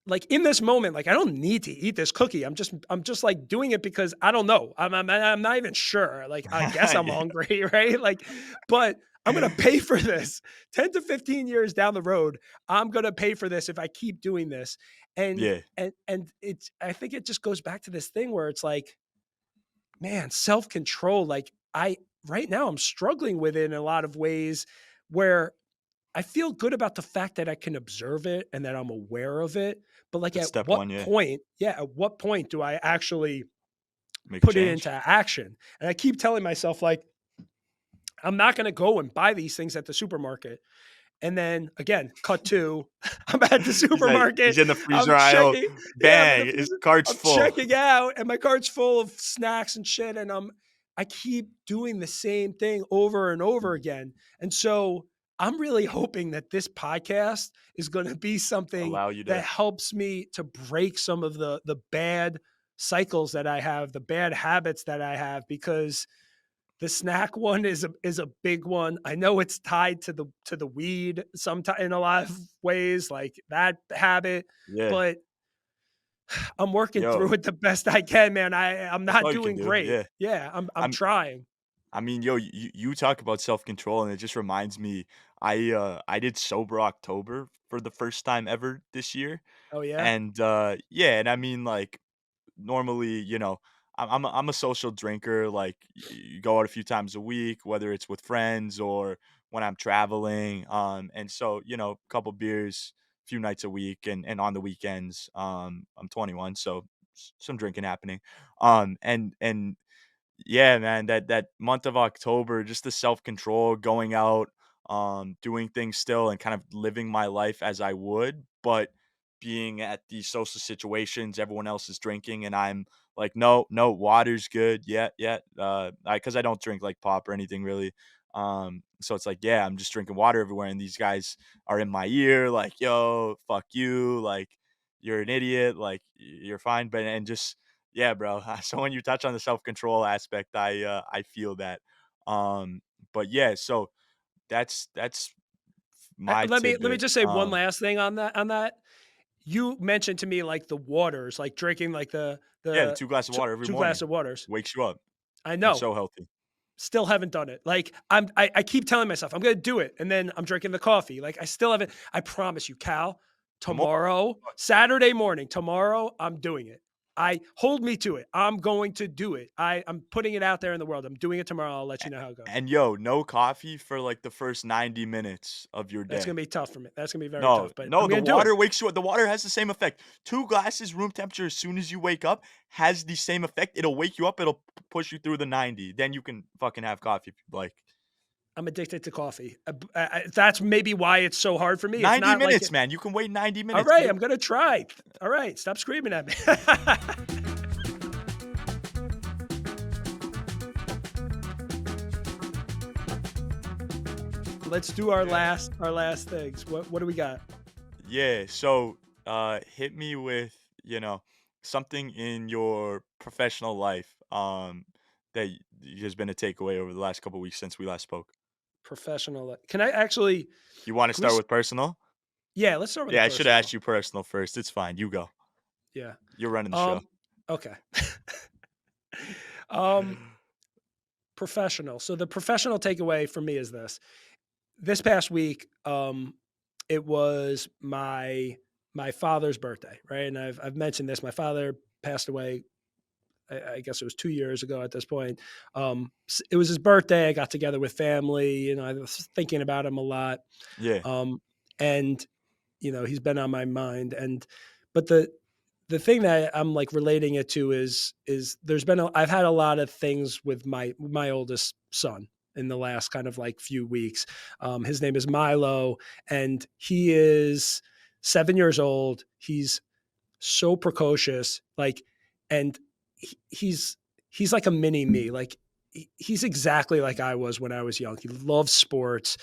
like in this moment, like I don't need to eat this cookie. I'm just like doing it because I don't know. I'm not even sure. Like I guess I'm Yeah. hungry, right? Like, but I'm gonna pay for this 10 to 15 years down the road. I'm gonna pay for this if I keep doing this. And Yeah. and it's I think it just goes back to this thing where it's like, man, self-control. Like I right now I'm struggling with it in a lot of ways where I feel good about the fact that I can observe it and that I'm aware of it, but, like, That's at step what 1, yeah. point at what point do I actually Make a put it into change. action? And I keep telling myself, like, I'm not gonna go and buy these things at the supermarket. And then again, cut to I'm at the He's supermarket. in the freezer I'm aisle. checking yeah, I'm in the Bang, his freezer. cart's I'm full. checking out and my cart's full of snacks and shit and I keep doing the same thing over and over again. And so I'm really hoping that this podcast is going to be something Allow you that to helps me to break some of the bad cycles that I have, the bad habits that I have because The snack one is a big one. I know it's tied to the weed sometimes in a lot of ways, like that habit, Yeah. but I'm working Yo, through it the best I can, man. I'm that's not all you can doing do, great. yeah. Yeah, I'm I'm trying. I mean, yo, you talk about self-control, and it just reminds me, I did sober October for the first time ever this year, Oh yeah? and, yeah, and I mean, like, normally, I'm a social drinker, like, you go out a few times a week, whether it's with friends or when I'm traveling, and so, a couple beers, a few nights a week, and on the weekends, I'm 21, so some drinking happening, and yeah, man, that month of October, just the self-control, going out, doing things still and kind of living my life as I would, but being at these social situations, everyone else is drinking and I'm like, "No, no, water's good. Yeah, yeah." Because I don't drink like pop or anything really. So it's like, yeah, I'm just drinking water everywhere and these guys are in my ear like, "Yo, fuck you." Like, "You're an idiot." Like, "You're fine." But and just yeah, bro. So when you touch on the self-control aspect, I feel that. Um, but yeah, so that's my Let me tidbit. just say one last thing on that. You mentioned to me, like, the waters, like, drinking, like, Yeah, the the 2 glass of water every 2 glass morning of waters. wakes you up. I It's know. so healthy. Still haven't done it. Like, I keep telling myself, "I'm gonna do it," and then I'm drinking the coffee. Like, I still haven't. I promise you, Cal, Tomorrow, tomorrow, Saturday morning, tomorrow, I'm doing it. I hold me to it. I'm going to do it. I'm putting it out there in the world. I'm doing it tomorrow. I'll let you know how it goes. and yo, no coffee for like the first 90 minutes of your That's gonna day. be tough for me. That's gonna be very No, tough, but no, I'm the gonna do it. water wakes you up. The water has the same effect. 2 glasses room temperature as soon as you wake up has the same effect. It'll wake you up. It'll push you through the 90. Then you can fucking have coffee if you'd like. I'm addicted to coffee. That's maybe why it's so hard for me. It's 90 not like minutes, it. man. You can wait 90 All minutes. right, I'm gonna try. All right, stop screaming at me. Let's do Yeah. our last things. What do we got? Yeah. So, hit me with, something in your professional life, that has been a takeaway over the last couple weeks since we last spoke. Professional. Can I actually? You want to Can we? start with personal? Yeah, let's start with the Yeah, I should have asked personal. you personal first. It's fine. You go. Yeah. You're running the show. Um. Okay. um. Professional. So the professional takeaway for me is this. This past week, it was my father's birthday, right? And I've mentioned this. My father passed away. I guess it was 2 years ago at this point. It was his birthday. I got together with family. I was thinking about him a lot. Yeah. Um, and he's been on my mind. But the thing that I'm like relating it to is I've had a lot of things with my oldest son in the last kind of like few weeks. His name is Milo, and he is 7 years old. He's so precocious, like, and he's like a mini me. Like, he's exactly like I was when I was young. He loves sports,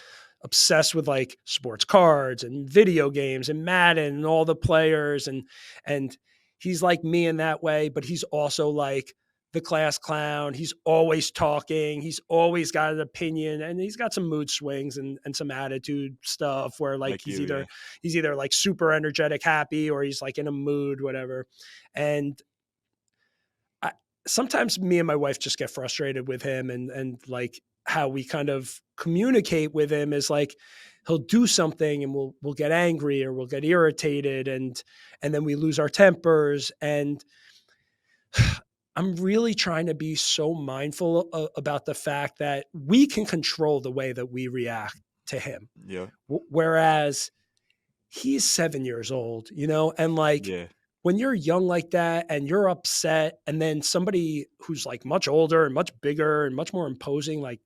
obsessed with like sports cards and video games and Madden and all the players, and he's like me in that way, but he's also like the class clown. He's always talking. He's always got an opinion, and he's got some mood swings and some attitude stuff where like Like you, yeah. he's either like super energetic, happy, or he's like in a mood, whatever. And I, sometimes me and my wife just get frustrated with him, and like how we kind of communicate with him is like he'll do something and we'll get angry or we'll get irritated, and then we lose our tempers. And I'm really trying to be so mindful about the fact that we can control the way that we react to him. Yeah. Whereas he's 7 years old, and like Yeah. when you're young like that and you're upset, and then somebody who's like much older and much bigger and much more imposing, like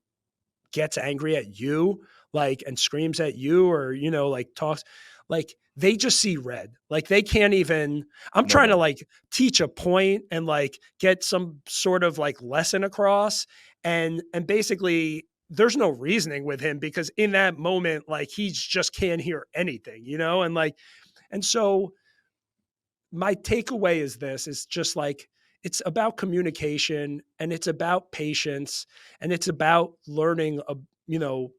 gets angry at you, like, and screams at you, or, like talks, like they just see red. Like they can't even, I'm No trying to doubt. like teach a point and like get some sort of like lesson across. And basically there's no reasoning with him because in that moment, like he just can't hear anything, and like, and so my takeaway is this is just like it's about communication, and it's about patience, and it's about learning, you know,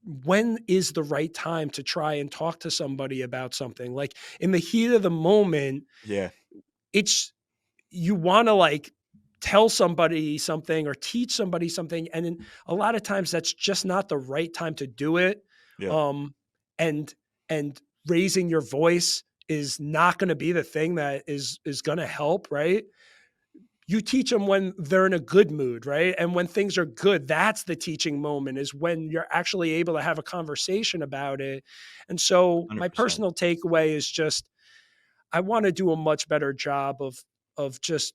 when is the right time to try and talk to somebody about something. Like in the heat of the moment, Yeah, it's you want to like tell somebody something or teach somebody something, and then a lot of times that's just not the right time to do it. yeah, um and and raising your voice is not going to be the thing that is going to help, right? You teach them when they're in a good mood, right? And when things are good, that's the teaching moment, is when you're actually able to have a conversation about it. And so my 100%. personal takeaway is just I want to do a much better job of just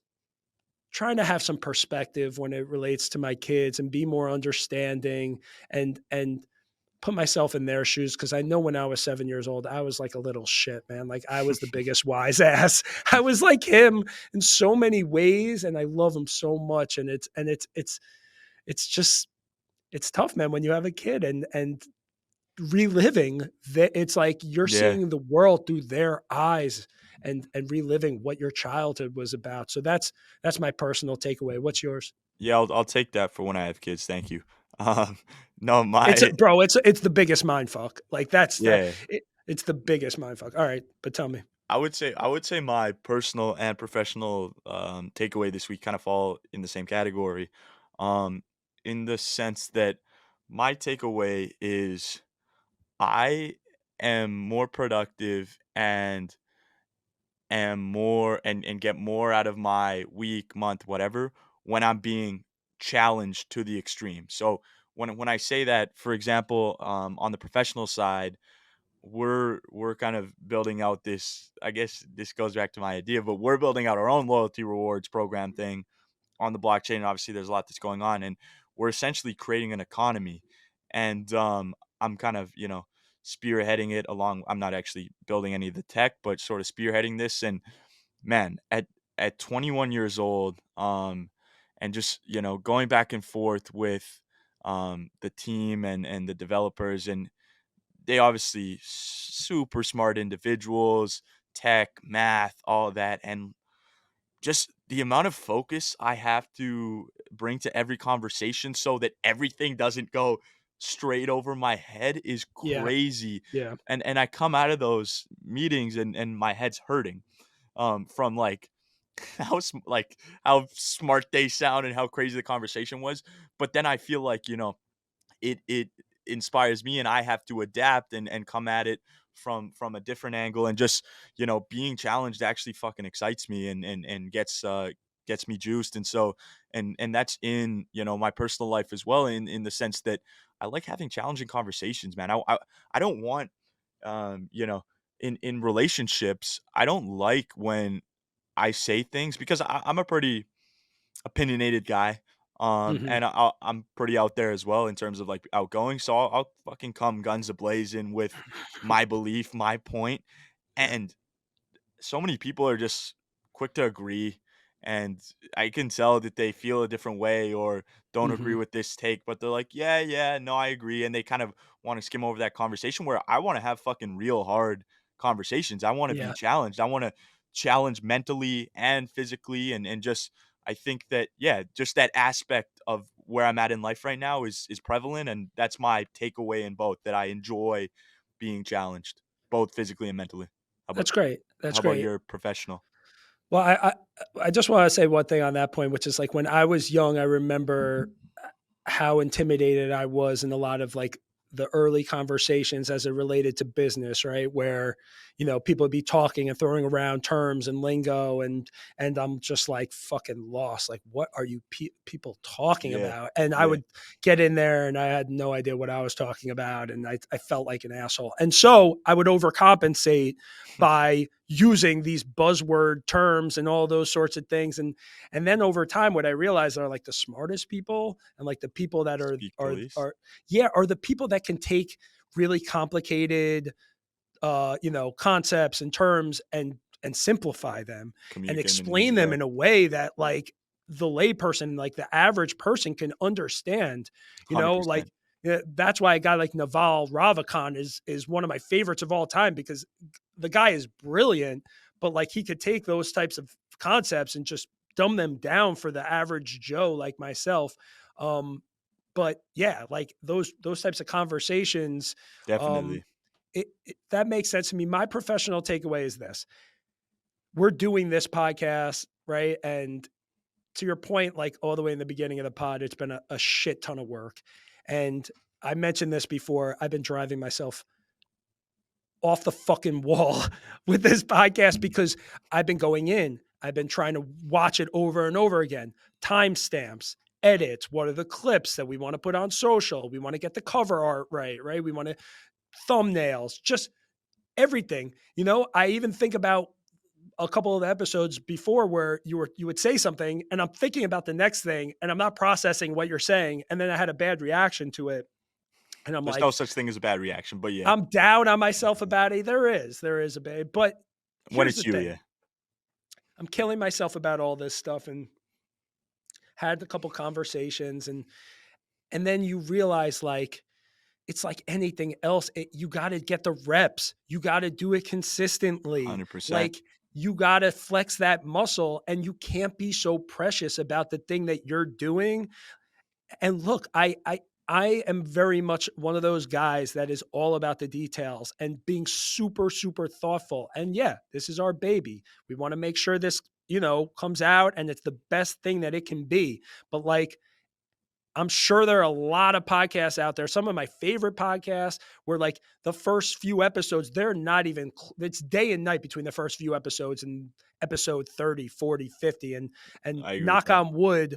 trying to have some perspective when it relates to my kids and be more understanding, and put myself in their shoes, because I know when I was 7 years old, I was like a little shit, man. Like I was the biggest wise ass. I was like him in so many ways, and I love him so much. And it's just it's tough, man, when you have a kid and reliving that. It's like you're Yeah. seeing the world through their eyes, and reliving what your childhood was about. So that's my personal takeaway. What's yours? Yeah, I'll take that for when I have kids, thank you. Um, no, It's my bro, it's the biggest mind fuck. Like yeah. it's the biggest mind fuck. All right, but tell me. I would say my personal and professional, takeaway this week kinda fall in the same category, um, in the sense that my takeaway is I am more productive and am more and get more out of my week, month, whatever, when I'm being challenged to the extreme. So when I say that, for example, on the professional side, we're kind of building out this. I guess this goes back to my idea, but we're building out our own loyalty rewards program thing on the blockchain. And obviously, there's a lot that's going on, and we're essentially creating an economy. And I'm kind of spearheading it along. I'm not actually building any of the tech, but sort of spearheading this. And man, at 21 years old, and just going back and forth with the team and the developers, and they obviously super smart individuals, tech, math, all of that, and just the amount of focus I have to bring to every conversation so that everything doesn't go straight over my head is Yeah, crazy. yeah, And I come out of those meetings and my head's hurting from like how smart they sound and how crazy the conversation was. But then I feel like, it inspires me, and I have to adapt and come at it from a different angle, and just being challenged actually fucking excites me and gets me juiced. And so and that's in my personal life as well, in the sense that I like having challenging conversations, man. I don't want in relationships, I don't like when I say things, because I'm a pretty opinionated guy. mhm, And I'm pretty out there as well in terms of like outgoing. So I'll fucking come guns a blazing with my belief, my point, yeah, and so many people are just quick to agree, and I can tell that they feel a different way or don't agree mhm, with this take, but they're like, "Yeah, yeah, no, I agree." And they kind of want to skim over that conversation, where I want to have fucking real hard conversations. I want to be yeah. challenged. I want to challenge mentally and physically, and just I think that, yeah, just that aspect of where I'm at in life right now is prevalent, and that's my takeaway in both, that I enjoy being challenged both physically and mentally. How about That's great, how that's about great. your professional? Well, I just wanna say one thing on that point, which is, like, when I was young, I remember how intimidated I was in a lot of, like, the early conversations as it related to business, right? Where, people would be talking and throwing around terms and lingo, and I'm just, like, fucking lost, like, "What are you people talking Yeah, about?" And I yeah. would get in there, and I had no idea what I was talking about, and I felt like an asshole. And so, I would overcompensate by using these buzzword terms and all those sorts of things. And then over time, what I realized are like the smartest people, and like the people that are Speak the are least. are yeah, are the people that can take really complicated concepts and terms, and simplify them and Communicate in an explain easy them way. in a way that like the layperson, like the average person, can understand. Like 100%. that's why a guy like Naval Ravikant is one of my favorites of all time, because the guy is brilliant, but like he could take those types of concepts and just dumb them down for the average Joe like myself. Um, but yeah, like those types of conversations, um, Definitely. that makes sense to me. My professional takeaway is this: we're doing this podcast, right? And to your point, like all the way in the beginning of the pod, it's been a shit ton of work. And I mentioned this before. I've been driving myself off the fucking wall with this podcast because I've been going in, I've been trying to watch it over and over again. Timestamps, edits, what are the clips that we want to put on social? We want to get the cover art right, right? We want to thumbnails, just everything. You know, I even think about a couple of the episodes before where you would say something and I'm thinking about the next thing and I'm not processing what you're saying and then I had a bad reaction to it and I'm There's no like such thing as a bad reaction, but yeah, I'm down on myself about it. There is a bit, but when here's the it's you, thing. yeah, I'm killing myself about all this stuff and had a couple conversations and then you realize like it's like anything else. You got to get the reps. You got to do it consistently. 100%. Like you got to flex that muscle and you can't be so precious about the thing that you're doing. And look, I am very much one of those guys that is all about the details and being super super thoughtful. And yeah, this is our baby. We want to make sure this, you know, comes out and it's the best thing that it can be. But like I'm sure there are a lot of podcasts out there. Some of my favorite podcasts where like the first few episodes, they're not even, it's day and night between the first few episodes and episode 30, 40, 50. And I agree with knock that. on wood,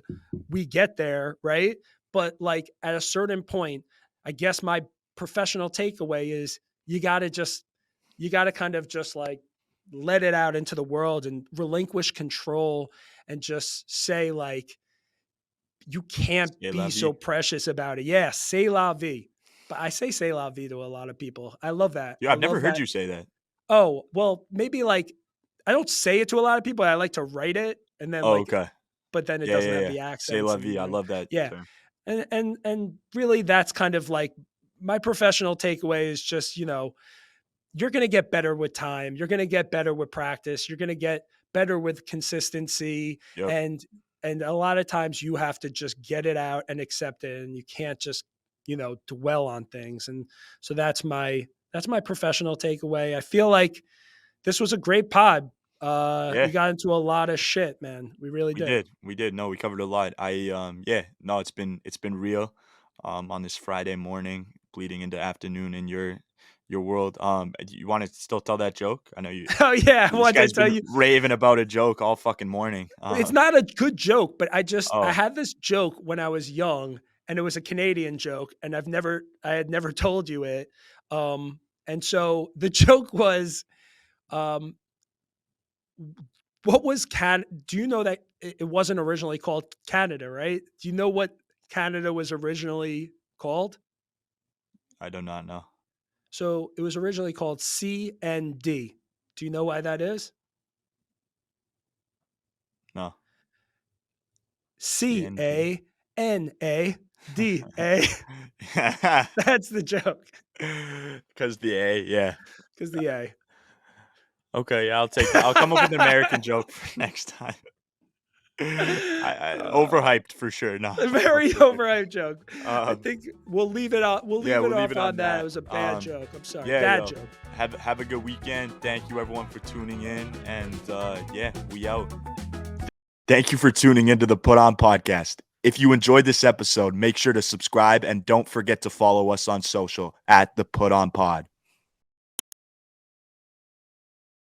we get there, right? But like at a certain point, I guess my professional takeaway is you got to kind of just like let it out into the world and relinquish control and just say like, you can't C'est la be so vie. precious about it. Yeah, c'est la vie. But I say la vie to a lot of people. I love that. Yeah, I I've never love heard that. you say that. Oh, well, maybe like I don't say it to a lot of people. I like to write it and then Oh, like, okay. but then it Yeah, doesn't yeah, have yeah. the C'est accents la and vie. I like, love that yeah. term. And really that's kind of like my professional takeaway is just, you know, you're going to get better with time. You're going to get better with practice. You're going to get better with consistency Yep. and a lot of times you have to just get it out and accept it and you can't just, you know, dwell on things. And so that's my professional takeaway. I feel like this was a great pod. We Yeah. got into a lot of shit, man. We really We did. did. We did. No, we covered a lot. Yeah, no, it's been real on this Friday morning bleeding into afternoon in your world. Do you want to still tell that joke? I know you Oh yeah, I this wanted to guy's tell been you. raving about a joke all fucking morning. It's not a good joke, but I Oh, had this joke when I was young, and it was a Canadian joke, and I had never told you it. And so the joke was, um, what was Can? Do you know that it wasn't originally called Canada, right? Do you know what Canada was originally called? I do not know. So it was originally called CND. Do you know why that is? No. C CND. A N A D A. That's the joke. 'Cause the A, yeah. Because the A. Okay, yeah, I'll take that. I'll come up with an American joke for next time. I Uh, overhyped for sure. No, a I'll very take it. overhyped joke. I Um, think we'll leave it off. We'll yeah, leave we'll it leave off it on on that. It that. was a bad joke. I'm sorry, Yeah, dad yo, joke. have a good weekend. Thank you everyone for tuning in, and yeah, we out. Thank you for tuning into the Put On Podcast. If you enjoyed this episode, make sure to subscribe and don't forget to follow us on social at the Put On Pod.